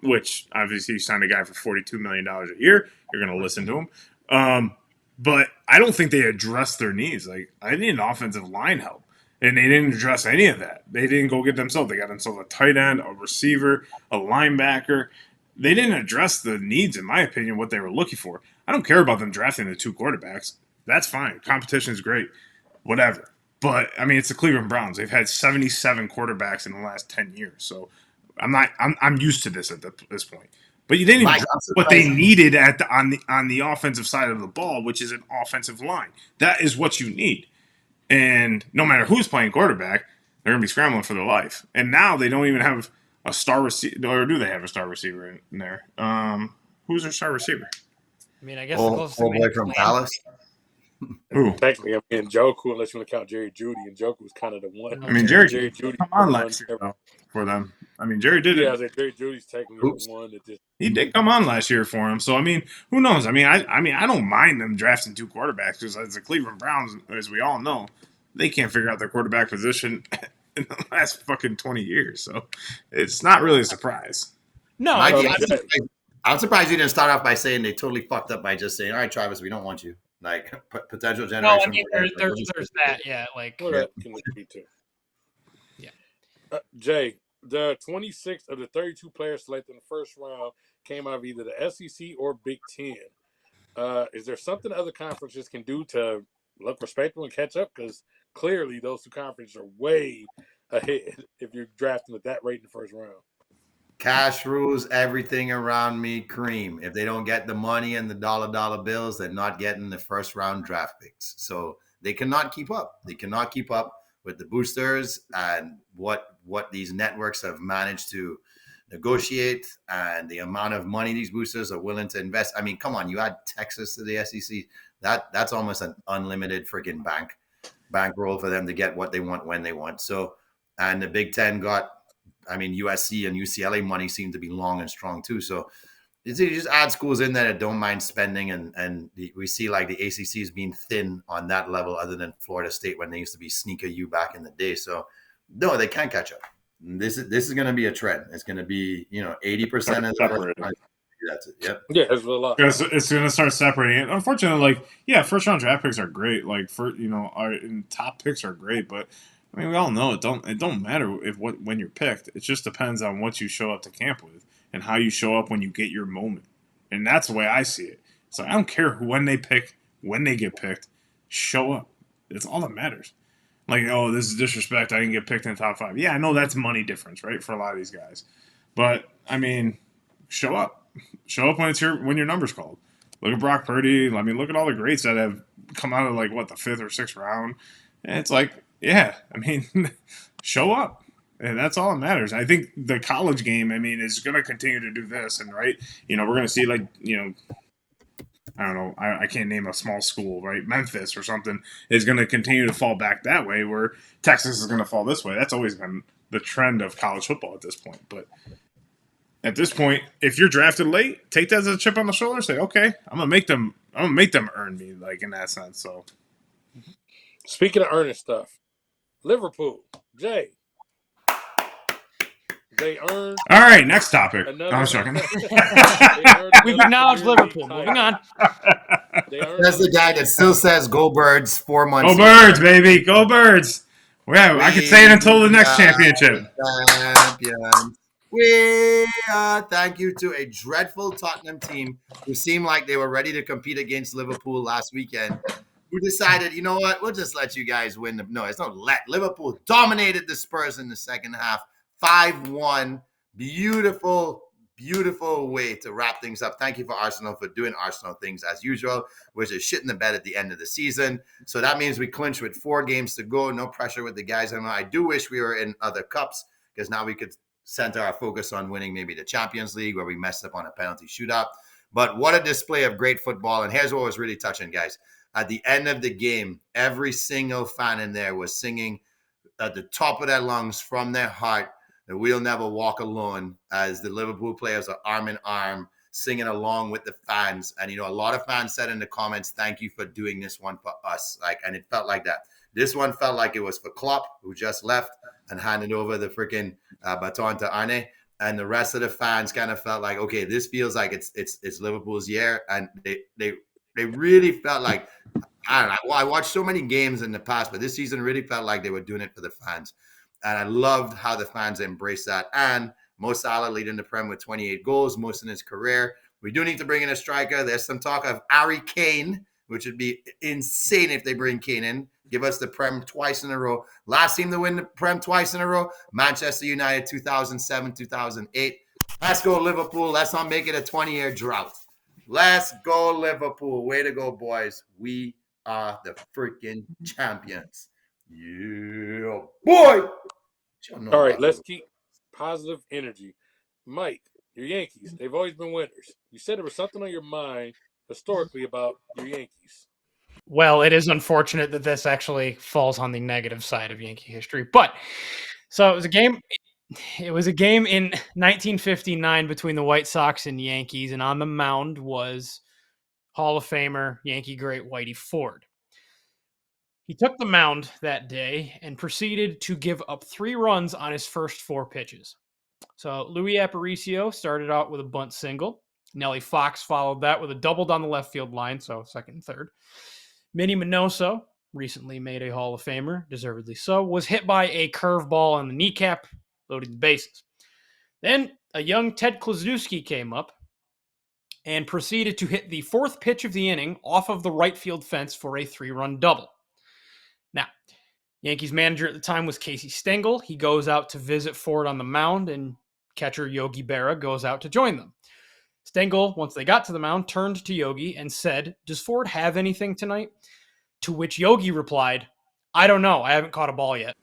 which obviously he signed a guy for $42 million a year. You're going to listen to him. But I don't think they addressed their needs. Like, I need an offensive line help. And they didn't address any of that. They didn't go get themselves. They got themselves a tight end, a receiver, a linebacker. They didn't address the needs, in my opinion, what they were looking for. I don't care about them drafting the 2 quarterbacks. That's fine. Competition is great. Whatever. But, I mean, it's the Cleveland Browns. They've had 77 quarterbacks in the last 10 years. So I'm used to this at this point. But you didn't even address what they needed on the offensive side of the ball, which is an offensive line. That is what you need. And no matter who's playing quarterback, they're going to be scrambling for their life. And now they don't even have a star receiver. Or do they have a star receiver in there? Who's their star receiver? I mean, I guess the closest thing from Dallas. Who? Technically, I mean, Njoku, unless you want to count Jerry Jeudy. And Njoku was kind of the one. I mean, Jerry Jeudy come on last year, though, for them. I mean, Jerry did it. Yeah, I said Jerry Judy's technically the one that just. He did come on last year for him. So, I mean, who knows? I mean, I don't mind them drafting 2 quarterbacks because as the Cleveland Browns, as we all know, they can't figure out their quarterback position in the last fucking 20 years. So it's not really a surprise. No, I'm surprised you didn't start off by saying they totally fucked up by just saying, all right, Travis, we don't want you. Like, potential generation. Well, I mean, there's that, yeah. Like, that can be too. Yeah. Jay, the 26th of the 32 players selected in the first round came out of either the SEC or Big Ten. Is there something other conferences can do to look respectable and catch up? Because clearly those 2 conferences are way ahead if you're drafting at that rate in the first round. Cash rules everything around me, cream. If they don't get the money and the dollar bills, they're not getting the first round draft picks. So They cannot keep up. They cannot keep up with the boosters and what these networks have managed to negotiate and the amount of money these boosters are willing to invest. I mean, come on, you add Texas to the SEC. That's almost an unlimited freaking bankroll for them to get what they want when they want. So, and the Big Ten got, I mean, USC and UCLA money seem to be long and strong too. So you just add schools in there that don't mind spending, and we see like the ACC is being thin on that level, other than Florida State when they used to be sneaker U back in the day. So no, they can't catch up. This is going to be a trend. It's going to be 80% of the that's it. Yep. Yeah, there's a lot. It's going to start separating. Unfortunately, first round draft picks are great. Like our top picks are great, but I mean, we all know it don't matter when you're picked. It just depends on what you show up to camp with and how you show up when you get your moment. And that's the way I see it. So I don't care when they get picked, show up. It's all that matters. Like, oh, this is disrespect. I didn't get picked in the top 5. Yeah, I know that's money difference, right, for a lot of these guys. But I mean, show up. Show up when your number's called. Look at Brock Purdy. I mean, look at all the greats that have come out of the 5th or 6th round. And it's like, yeah, I mean, show up. And that's all that matters. I think the college game, I mean, is going to continue to do this. And, right, we're going to see, I don't know, I can't name a small school, right? Memphis or something is going to continue to fall back that way, where Texas is going to fall this way. That's always been the trend of college football at this point. But at this point, if you're drafted late, take that as a chip on the shoulder. Say, okay, I'm gonna make them earn me, in that sense. So, speaking of earning stuff, Liverpool, Jay. They earned. All right, next topic. I'm joking. We've acknowledged Liverpool. Moving on. That's the guy that still says "Go Birds" 4 months. Go Birds, baby. Go Birds. Well, I can say it until the next championship. Thank you to a dreadful Tottenham team who seemed like they were ready to compete against Liverpool last weekend, who decided, you know what, we'll just let you guys win. No, it's not let. Liverpool dominated the Spurs in the second half. 5-1. Beautiful, beautiful way to wrap things up. Thank you for Arsenal for doing Arsenal things as usual, which is shit in the bed at the end of the season. So that means we clinch with 4 games to go. No pressure with the guys. I do wish we were in other cups, because now we could center our focus on winning maybe the Champions League, where we messed up on a penalty shootout. But what a display of great football. And here's what was really touching, guys. At the end of the game, every single fan in there was singing at the top of their lungs from their heart that we'll never walk alone, as the Liverpool players are arm in arm singing along with the fans. And, a lot of fans said in the comments, thank you for doing this one for us. And it felt like that. This one felt like it was for Klopp, who just left and handed over the freaking baton to Arne. And the rest of the fans kind of felt like, okay, this feels like it's Liverpool's year. And they really felt like, I don't know. I watched so many games in the past, but this season really felt like they were doing it for the fans. And I loved how the fans embraced that. And Mo Salah leading the Prem with 28 goals, most in his career. We do need to bring in a striker. There's some talk of Harry Kane, which would be insane if they bring Kane in. Give us the Prem twice in a row. Last team to win the Prem twice in a row, Manchester United 2007, 2008. Let's go Liverpool. Let's not make it a 20-year drought. Let's go Liverpool. Way to go, boys. We are the freaking champions. Yeah, boy. All right, let's keep positive energy. Mike, your Yankees, they've always been winners. You said there was something on your mind historically about your Yankees. Well, it is unfortunate that this actually falls on the negative side of Yankee history. But so it was a game. It was a game in 1959 between the White Sox and Yankees, and on the mound was Hall of Famer, Yankee great Whitey Ford. He took the mound that day and proceeded to give up 3 runs on his first 4 pitches. So Louis Aparicio started out with a bunt single. Nellie Fox followed that with a double down the left field line, so second and third. Minnie Minoso, recently made a Hall of Famer, deservedly so, was hit by a curveball on the kneecap, loading the bases. Then a young Ted Kluszewski came up and proceeded to hit the 4th pitch of the inning off of the right field fence for a 3-run double. Now, Yankees manager at the time was Casey Stengel. He goes out to visit Ford on the mound, and catcher Yogi Berra goes out to join them. Stengel, once they got to the mound, turned to Yogi and said, "Does Ford have anything tonight?" To which Yogi replied, "I don't know. I haven't caught a ball yet."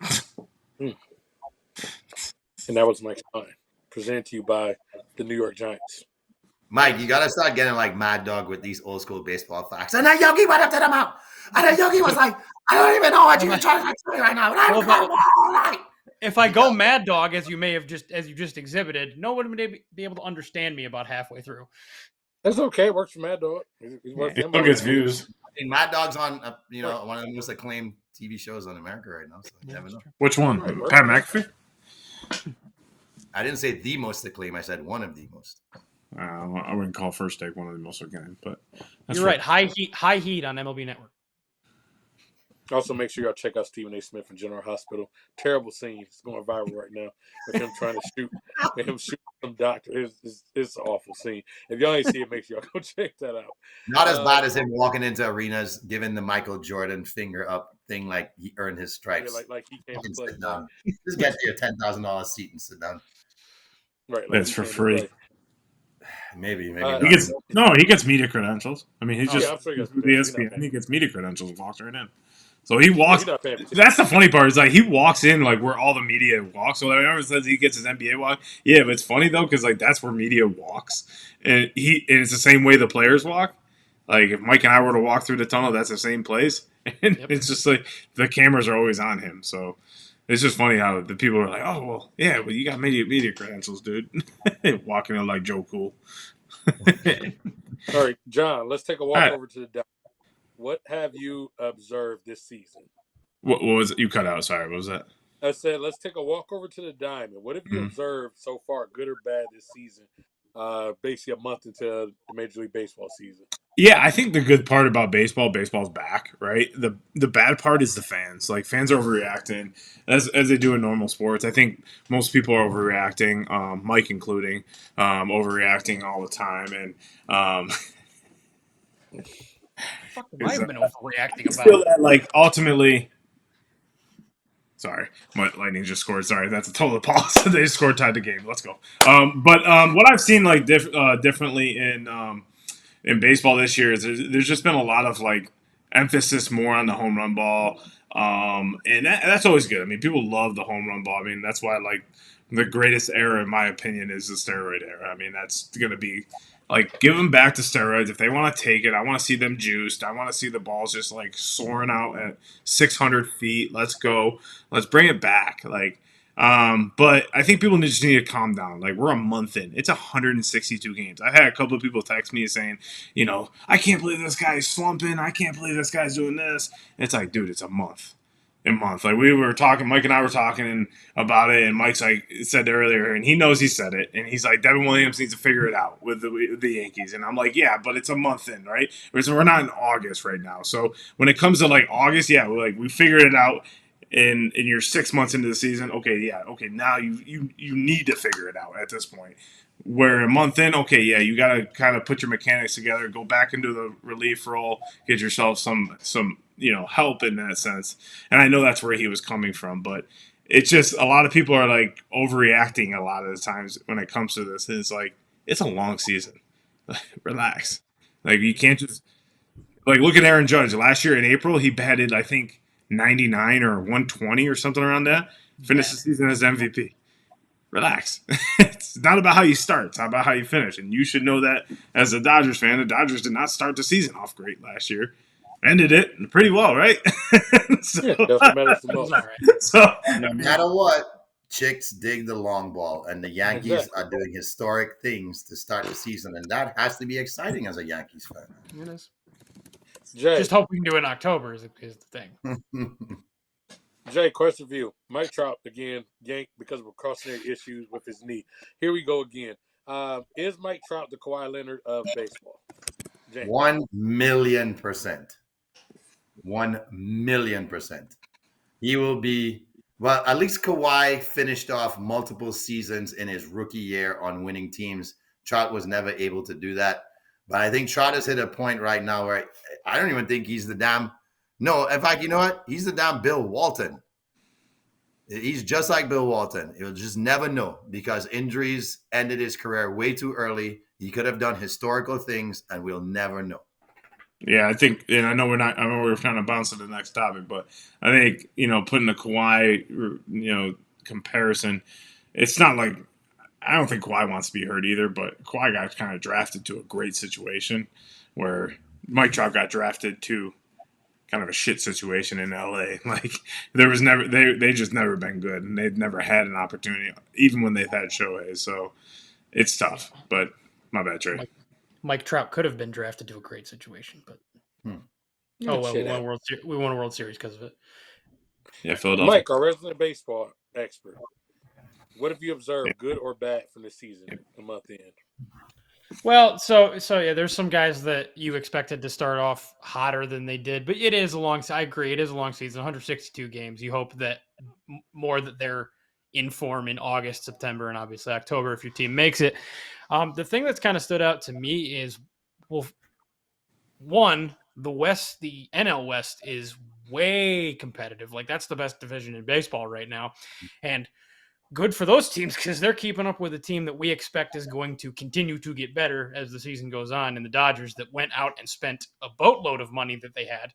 And that was Mike's line, presented to you by the New York Giants. Mike, you gotta start getting like Mad Dog with these old school baseball facts. And then Yogi went up to the mound. And then Yogi was like, "I don't even know what you're trying to say right now. But I haven't caught a ball all night." If I go Mad Dog, as you just exhibited, no one would be able to understand me about halfway through. That's okay. It works for Mad Dog. It works for It still gets views. And Mad Dog's on, one of the most acclaimed TV shows on America right now. So you never know. Which one? Pat McAfee? I didn't say the most acclaimed. I said one of the most. I wouldn't call First Take one of the most acclaimed, but you're right. High heat on MLB Network. Also, make sure y'all check out Stephen A. Smith in General Hospital. Terrible scene. It's going viral right now with him trying to shoot some doctor. It's an awful scene. If y'all ain't see it, make sure y'all go check that out. Not as bad as him walking into arenas, giving the Michael Jordan finger up thing like he earned his stripes. Yeah, like he came to play. Sit down. Just get to your $10,000 seat and sit down. Right, that's for free. Maybe not. He gets media credentials. I mean, he's just the ESPN. He gets media credentials and walks right in. So he walks. That's the funny part. Is like he walks in like where all the media walks. So everyone says he gets his NBA walk. Yeah, but it's funny though because like that's where media walks, and it's the same way the players walk. Like if Mike and I were to walk through the tunnel, that's the same place, and it's just like the cameras are always on him. So it's just funny how the people are like, "Oh well, yeah, well you got media credentials, dude." Walking in like Joe Cool. All right, John. Let's take a walk over to the dock. What have you observed this season? What was it? You cut out. Sorry, what was that? I said, let's take a walk over to the diamond. What have you observed so far, good or bad, this season? Basically a month into the Major League Baseball season. Yeah, I think the good part about baseball's back, right? The bad part is the fans. Like, fans are overreacting, as they do in normal sports. I think most people are overreacting, Mike including, overreacting all the time. And I've been overreacting about feel that, like, ultimately. Sorry, my Lightning just scored. Sorry, that's a total pause. They just scored, tied the game. Let's go. But what I've seen like differently in baseball this year is there's just been a lot of like emphasis more on the home run ball, and that's always good. I mean, people love the home run ball. I mean, that's why like the greatest era, in my opinion, is the steroid era. I mean, that's going to be. Like, give them back to steroids. If they want to take it, I want to see them juiced. I want to see the balls just, like, soaring out at 600 feet. Let's go. Let's bring it back. Like, but I think people just need to calm down. Like, we're a month in. It's 162 games. I had a couple of people text me saying, you know, I can't believe this guy's slumping. I can't believe this guy's doing this. It's like, dude, it's a month. Like we were talking, Mike and I were talking about it, and Mike's like said earlier, and he knows he said it, and he's like, Devin Williams needs to figure it out with the Yankees, and I'm like, yeah, but it's a month in, right? So we're not in August right now. So when it comes to like August, yeah, we figured it out. And you're 6 months into the season, okay, now you need to figure it out at this point. Where a month in, okay, yeah, you got to kind of put your mechanics together, go back into the relief role, get yourself some help in that sense. And I know that's where he was coming from, but it's just a lot of people are like overreacting a lot of the times when it comes to this. And it's like, it's a long season. Relax. Like, you can't just like look at Aaron Judge. Last year in April, he batted, I think, 99 or 120 or something around that. Finished the season as MVP. Relax. It's not about how you start. It's not about how you finish. And you should know that as a Dodgers fan. The Dodgers did not start the season off great last year. Ended it pretty well, right? So, yeah, that's what matters the most. So, no matter what, chicks dig the long ball. And the Yankees are doing historic things to start the season. And that has to be exciting as a Yankees fan. It is. Jay, just hope we can do it in October is the thing. Jay, question for you. Mike Trout, again, yanked because of precautionary issues with his knee. Here we go again. Is Mike Trout the Kawhi Leonard of baseball? Jay. 1,000,000%. 1,000,000%. He will be, well, at least Kawhi finished off multiple seasons in his rookie year on winning teams. Trout was never able to do that. But I think Trout has hit a point right now where I don't even think he's the damn. No, in fact, you know what? He's the damn Bill Walton. He's just like Bill Walton. You'll just never know because injuries ended his career way too early. He could have done historical things, and we'll never know. Yeah, I think, and I know we're not. I know we're kind of bouncing to the next topic, but I think putting the Kawhi comparison, it's not like I don't think Kawhi wants to be hurt either, but Kawhi got kind of drafted to a great situation where Mike Trout got drafted to kind of a shit situation in LA. Like there was never they just never been good, and they've never had an opportunity, even when they've had Shohei. So it's tough. But my bad, Trey. Mike Trout could have been drafted to a great situation, but Yeah, we won a World Series because of it. Yeah, Philadelphia. Mike, our resident baseball expert. What have you observed, good or bad, from this season, a month in? Well, so yeah, there's some guys that you expected to start off hotter than they did, but it is a long. I agree, it is a long season, 162 games. You hope that more that they're in form in August, September, and obviously October if your team makes it. The thing that's kind of stood out to me is, well, one, the West, the NL West is way competitive. Like that's the best division in baseball right now, and good for those teams because they're keeping up with a team that we expect is going to continue to get better as the season goes on. And the Dodgers that went out and spent a boatload of money that they had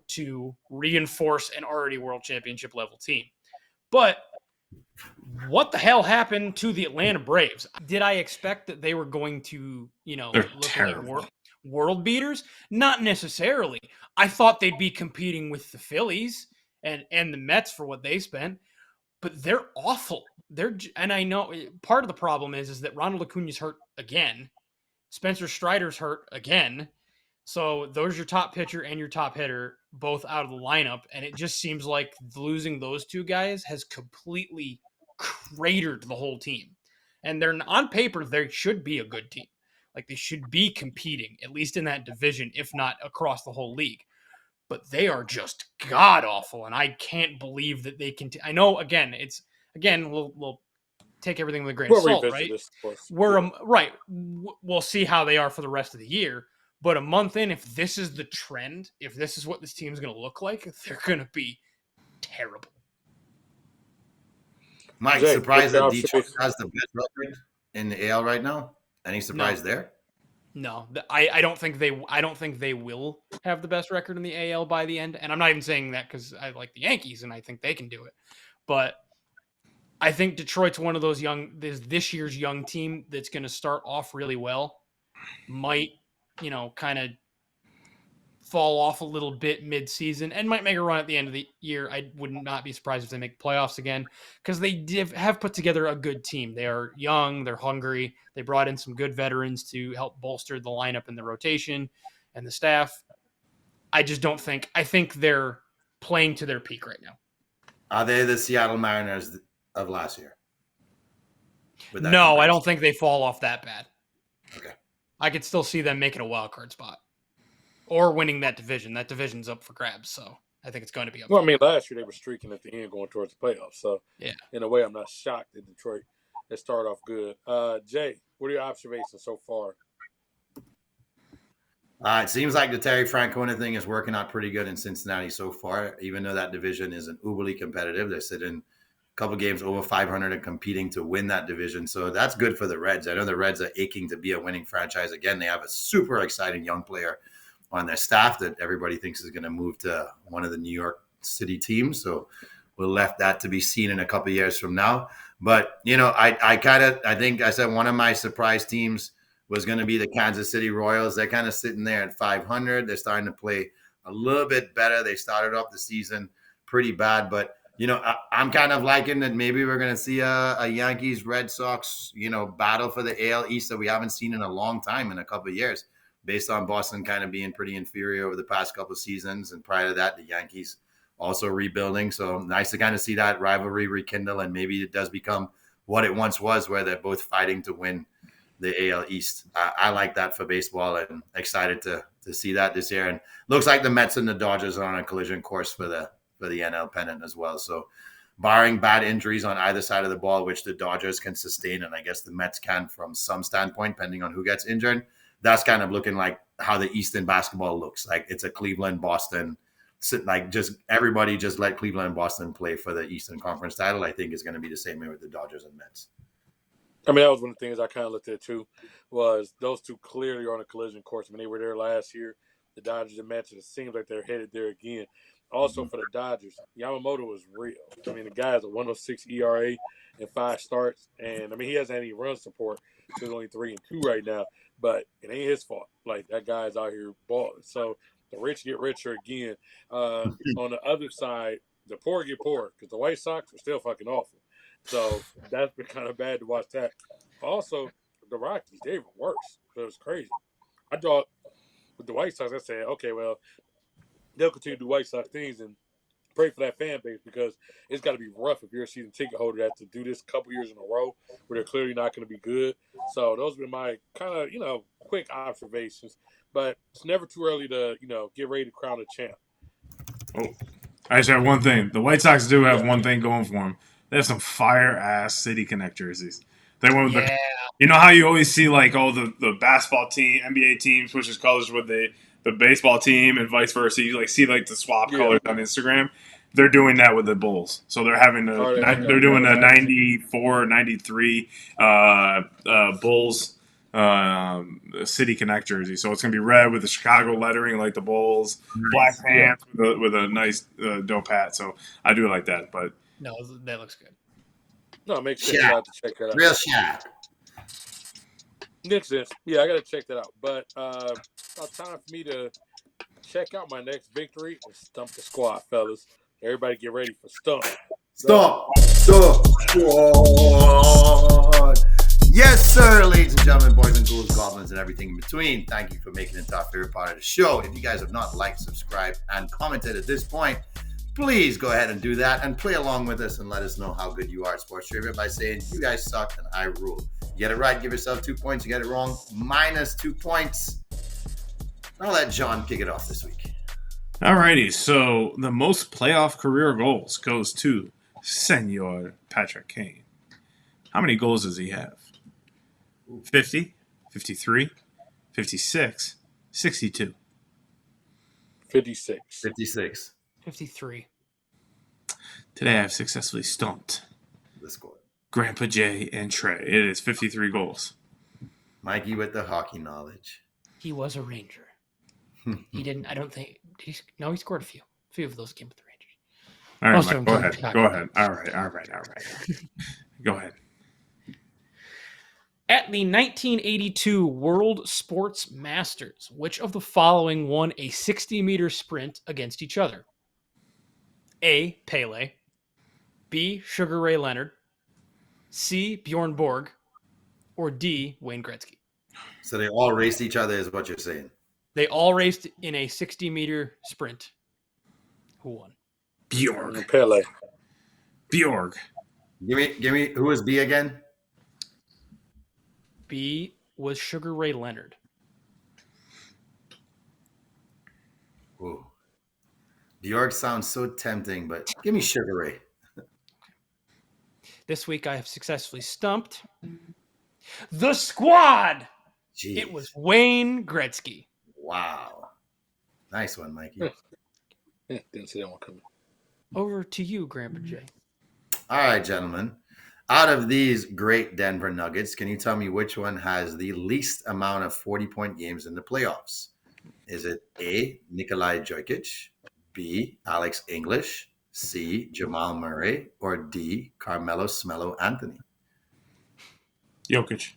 to reinforce an already world championship level team. But what the hell happened to the Atlanta Braves? Did I expect that they were going to, They're look terrible. like world beaters? Not necessarily. I thought they'd be competing with the Phillies and the Mets for what they spent. But they're awful. And I know part of the problem is that Ronald Acuna's hurt again. Spencer Strider's hurt again. So those your top pitcher and your top hitter both out of the lineup. And it just seems like losing those two guys has completely cratered the whole team. And they're on paper, they should be a good team. Like they should be competing, at least in that division, if not across the whole league. But they are just god awful, and I can't believe that they can. I know, we'll take everything with a grain of salt, right? This, of course. Right. We'll see how they are for the rest of the year. But a month in, if this is the trend, if this is what this team is going to look like, they're going to be terrible. Mike, Jay, surprised that Detroit has the best record in the AL right now. Any surprise there? No, I don't think they will have the best record in the AL by the end. And I'm not even saying that because I like the Yankees and I think they can do it. But I think Detroit's one of those this year's young team that's going to start off really well. Might, kind of fall off a little bit mid-season and might make a run at the end of the year. I would not be surprised if they make playoffs again because they have put together a good team. They are young, they're hungry. They brought in some good veterans to help bolster the lineup and the rotation and the staff. I think they're playing to their peak right now. Are they the Seattle Mariners of last year? No, I don't think they fall off that bad. Okay. I could still see them making a wild card spot. Or winning that division. That division's up for grabs, so I think it's going to be up. Well, I mean, last year they were streaking at the end going towards the playoffs. So, yeah, in a way, I'm not shocked that Detroit has started off good. Jay, what are your observations so far? It seems like the Terry Francona thing is working out pretty good in Cincinnati so far, even though that division isn't uberly competitive. They're sitting a couple games over 500 and competing to win that division. So that's good for the Reds. I know the Reds are aching to be a winning franchise again. They have a super exciting young player on their staff that everybody thinks is going to move to one of the New York City teams. So we'll left that to be seen in a couple of years from now. But, I think I said one of my surprise teams was going to be the Kansas City Royals. They're kind of sitting there at 500. They're starting to play a little bit better. They started off the season pretty bad, but I'm kind of liking that maybe we're going to see a Yankees Red Sox, battle for the AL East that we haven't seen in a long time, in a couple of years, based on Boston kind of being pretty inferior over the past couple of seasons. And prior to that, the Yankees also rebuilding. So nice to kind of see that rivalry rekindle, and maybe it does become what it once was, where they're both fighting to win the AL East. I like that for baseball and excited to see that this year. And looks like the Mets and the Dodgers are on a collision course for the NL pennant as well. So barring bad injuries on either side of the ball, which the Dodgers can sustain, and I guess the Mets can from some standpoint, depending on who gets injured, that's kind of looking like how the Eastern basketball looks like. It's a Cleveland, Boston, like just everybody just let Cleveland and Boston play for the Eastern Conference title. I think it's going to be the same way with the Dodgers and Mets. I mean, that was one of the things I kind of looked at too, was those two clearly are on a collision course. I mean, they were there last year. the Dodgers and Mets, and it seems like they're headed there again. Also for the Dodgers, Yamamoto is real. I mean, the guy has a 106 ERA and 5 starts, and I mean he hasn't had any run support, so he's only 3-2 right now. But it ain't his fault. Like that guy's out here balling. So the rich get richer again. On the other side, the poor get poorer because the White Sox are still fucking awful. So that's been kind of bad to watch that. Also, the Rockies, they were worse. So it was crazy. I thought with the White Sox, I said, okay, well, they'll continue to do White Sox things and pray for that fan base because it's got to be rough if you're a season ticket holder that to do this a couple years in a row where they're clearly not going to be good. So those have been my kind of, quick observations. But it's never too early to, get ready to crown a champ. Oh, I just have one thing. The White Sox do have one thing going for them. They have some fire-ass City Connect jerseys. They went with you know how you always see like all the basketball team, NBA team switches colors with the baseball team and vice versa. You like see like the swap colors on Instagram. They're doing that with the Bulls. So they're having they're doing a 94, 93 Bulls City Connect jersey. So it's gonna be red with the Chicago lettering like the Bulls, black pants with a nice dope hat. So I do like that. But no, that looks good. No, it makes sense. I have to check that out. Real shot. Makes sense. Yeah, I got to check that out. But it's time for me to check out my next victory and stump the squad, fellas. Everybody get ready for stump. Stump the squad. Yes, sir, ladies and gentlemen, boys and ghouls, goblins, and everything in between. Thank you for making it our favorite part of the show. If you guys have not liked, subscribed, and commented at this point, please go ahead and do that and play along with us and let us know how good you are at sports trivia by saying you guys suck and I rule. You get it right, give yourself 2 points. You get it wrong, -2 points. I'll let John kick it off this week. Alrighty, so the most playoff career goals goes to Senor Patrick Kane. How many goals does he have? 50, 53, 56, 62. 56. 56. 53. Today I have successfully stumped The score. Grandpa Jay and Trey. It is 53 goals. Mikey with the hockey knowledge. He was a Ranger. He didn't. I don't think. He scored a few. A few of those came with the Rangers. All right, Most Mike, of go them ahead. Go ahead. All right. Go ahead. At the 1982 World Sports Masters, which of the following won a 60-meter sprint against each other? A. Pele. B. Sugar Ray Leonard. C. Bjorn Borg. Or D. Wayne Gretzky. So they all raced each other is what you're saying. They all raced in a 60-meter sprint. Who won? Bjorg. Pele. Bjorg. Give me who was B again? B was Sugar Ray Leonard. Ooh. Bjork sounds so tempting, but give me Sugar Ray. This week I have successfully stumped the squad. Jeez. It was Wayne Gretzky. Wow. Nice one, Mikey. Didn't see that one coming. Over to you, Grandpa Jay. All right, gentlemen. Out of these great Denver Nuggets, can you tell me which one has the least amount of 40-point games in the playoffs? Is it A, Nikolai Jokic, B, Alex English, C, Jamal Murray, or D, Carmelo Smello Anthony? Jokic.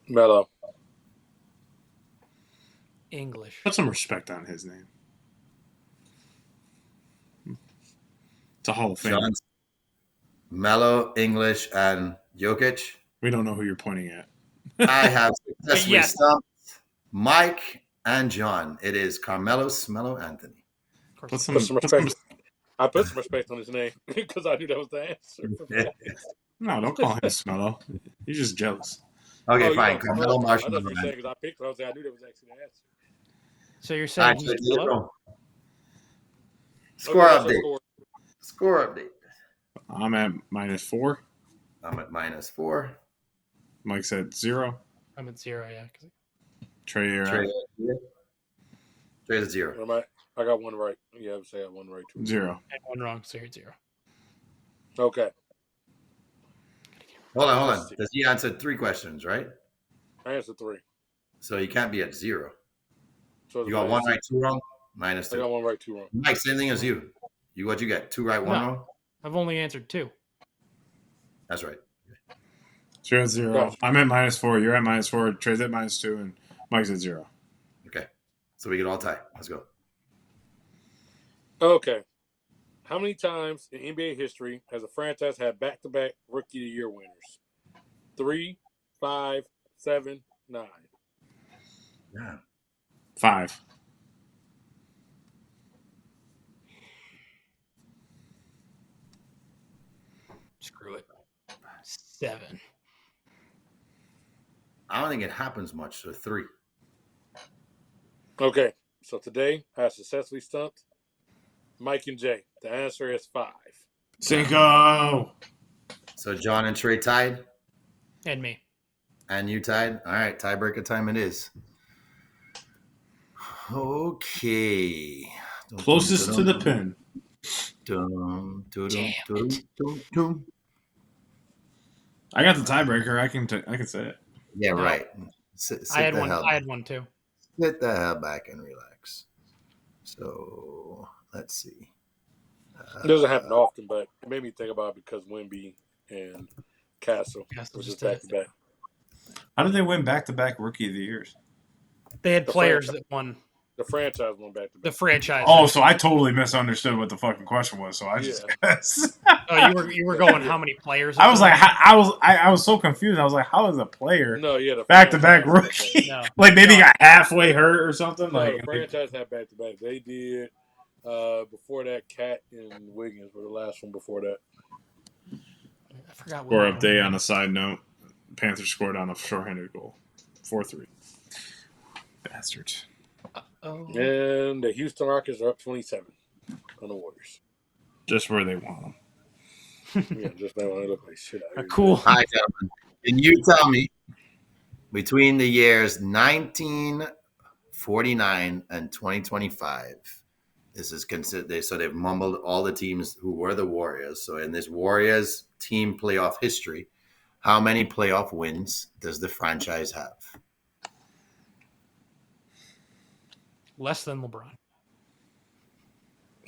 Melo. English. Put some respect on his name. It's a Hall of Fame. John's Melo, English, and Jokic. We don't know who you're pointing at. I have successfully Yes. stumped Mike and John. It is Carmelo Smello Anthony. Put some respect. I put some respect on his name because I knew that was the answer. No, don't call him Smello. He's just jealous. Okay, Oh, fine. you know, Carmelo I thought you Marshmallow were saying Anthony. because I picked it. I was like, I knew that was actually the answer. So you're saying Actually, he's Melo? Score Okay, update. Score update. I'm at -4. I'm at -4. Mike's at 0. I'm at 0, yeah. Trey, you're Trey at Trey's at 0. What am I got one right. Yeah, I would say I got one right too. 0. And one wrong, so you're at 0. Okay. Hold on. Does he answer 3 questions, right? I answered 3. So you can't be at 0. So You got one right, two wrong. Minus I got two. one right, two wrong. Mike, same thing as you. What you get? Two right, one No. wrong. I've only answered 2. That's right. So you're at 0. Gotcha. I'm at -4. You're at -4. Trey's at -2, and Mike's at 0. Okay. So we get all tie. Let's go. Okay. How many times in NBA history has a franchise had back-to-back Rookie of the Year winners? 3, 5, 7, 9. Yeah. 5. Screw it. 7. I don't think it happens much. So 3. Okay. So today I have successfully stumped Mike and Jay. The answer is 5. Cinco. So John and Trey tied, And me. and you tied. All right, tiebreaker time it is. Okay. Closest to the pin. I got the tiebreaker. I can say it. Yeah, No. right. Sit I had the one. hell. I had one too. Sit the hell back and relax. So let's see. It doesn't happen often, but it made me think about it because Wemby and Castle Castle was just just back-to-back. How did they win back-to-back Rookie of the Years? They had The players franchise. that won The franchise went the back-to-back. franchise. Oh, so I totally misunderstood what the fucking question was. So I just guessed. Oh, you were going how many players? I was like, I was so confused. I was like, how is a player No, yeah, the back-to-back franchise had rookie? No. Like maybe No. got halfway hurt or something. No, Like the franchise had back-to-back. They did. Before that, Cat and Wiggins were the last one before that. I forgot. Score update on a side note: Panthers scored on a shorthanded goal, 4-3. Bastards. Oh. And the Houston Rockets are up 27 on the Warriors. Just where they want them. Yeah, just they want to look like shit out here. Cool. Hi, gentlemen. Can you tell me between the years 1949 and 2025? This is considered. So they've mumbled all the teams who were the Warriors. So in this Warriors team playoff history, how many playoff wins does the franchise have? Less than LeBron.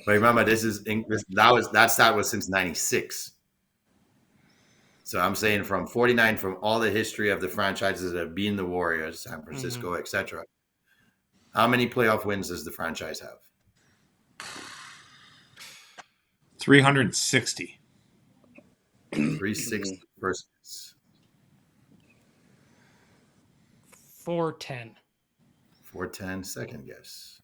But remember, that stat was since '96. So I'm saying from 49, from all the history of the franchises that have been the Warriors, San Francisco, etc. How many playoff wins does the franchise have? 360. 360 versus 410. 410. Second guess.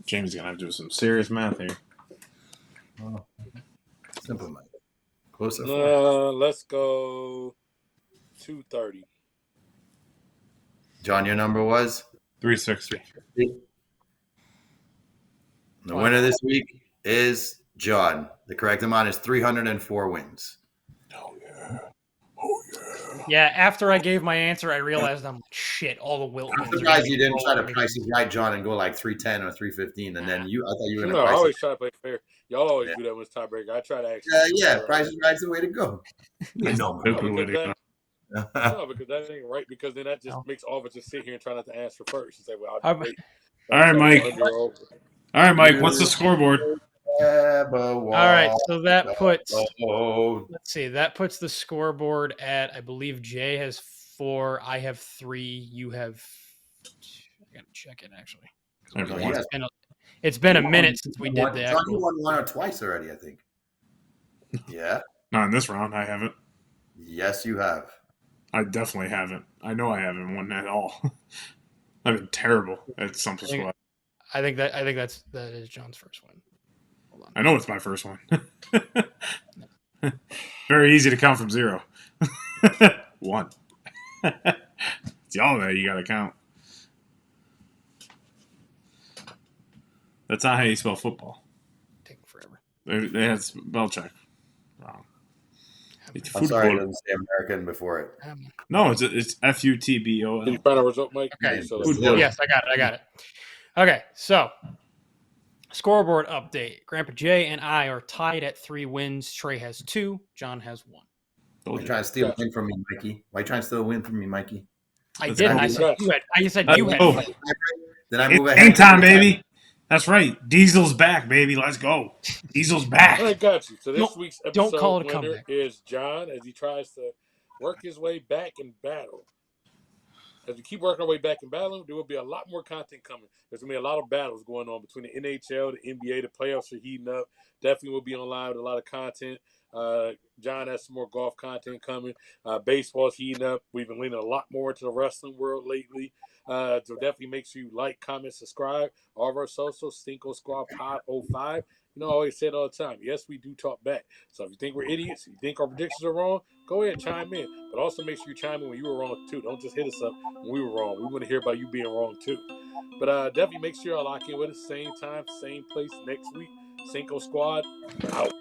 James is gonna have to do some serious math here. Oh, simple math. Closer. Let's go 230. John, your number was? 360. The winner this week is John. The correct amount is 304 wins. Oh yeah. Yeah, after I gave my answer, I realized I'm like, shit, all the Wilt I'm wins. are surprised gonna you be didn't try to rolling. price it right, John, and go like 310 or 315, and then I thought you were going No, to I price always it. try to play fair. Y'all always do that when it's tiebreaker. I try to actually. Yeah, price is right's the way to go. You know, No, Stupid way to go. No, because that ain't right. Because then that just makes all of us just sit here and try not to answer first and say, "Well, I'll just wait." All right, Mike. All All right, Mike. What's the scoreboard? All right, so that puts. Let's see. That puts the scoreboard at. I believe Jay has 4. I have 3. You have. I gotta check it actually. It's been a minute since we did that. John, you won one or twice already, I think. Yeah. Not in this round. I haven't. Yes, you have. I definitely haven't. I know I haven't won at all. I've been terrible at Something Squad. I think that is John's first win. Hold on. I know it's my first one. Very easy to count from 0. 1. It's y'all that you got to count. That's not how you spell football. Taking forever. They had spell check wrong. It's I'm sorry, it football. doesn't say American before it. No, it's FUTBOL. Can you find a result, Mike? Okay. So Football. Yes, I got it. Okay, so scoreboard update. Grandpa Jay and I are tied at 3 wins. Trey has 2. John has 1. Why are you trying to steal a win from me, Mikey? Why are you trying to steal a win from me, Mikey? I Let's didn't. go. I said you had. I said Let's you had. go. Faith. Did I move It's ahead? game time, baby. That's right. Diesel's back, baby. Let's go. Diesel's back. All right, got you. So this Don't- week's don't call episode it a winner comeback. is John as he tries to work his way back in battle. As we keep working our way back in battle, there will be a lot more content coming. There's going to be a lot of battles going on between the NHL, the NBA, the playoffs are heating up. Definitely will be on live with a lot of content. John has some more golf content coming. Baseball's heating up. We've been leaning a lot more into the wrestling world lately. So definitely make sure you like, comment, subscribe. All of our socials, Cinco Squad Pod 05. You know, I always say it all the time. Yes, we do talk back. So if you think we're idiots, you think our predictions are wrong, go ahead, chime in. But also make sure you chime in when you were wrong, too. Don't just hit us up when we were wrong. We want to hear about you being wrong, too. But definitely make sure y'all lock in with us. Same time, same place next week. Cinco Squad, out.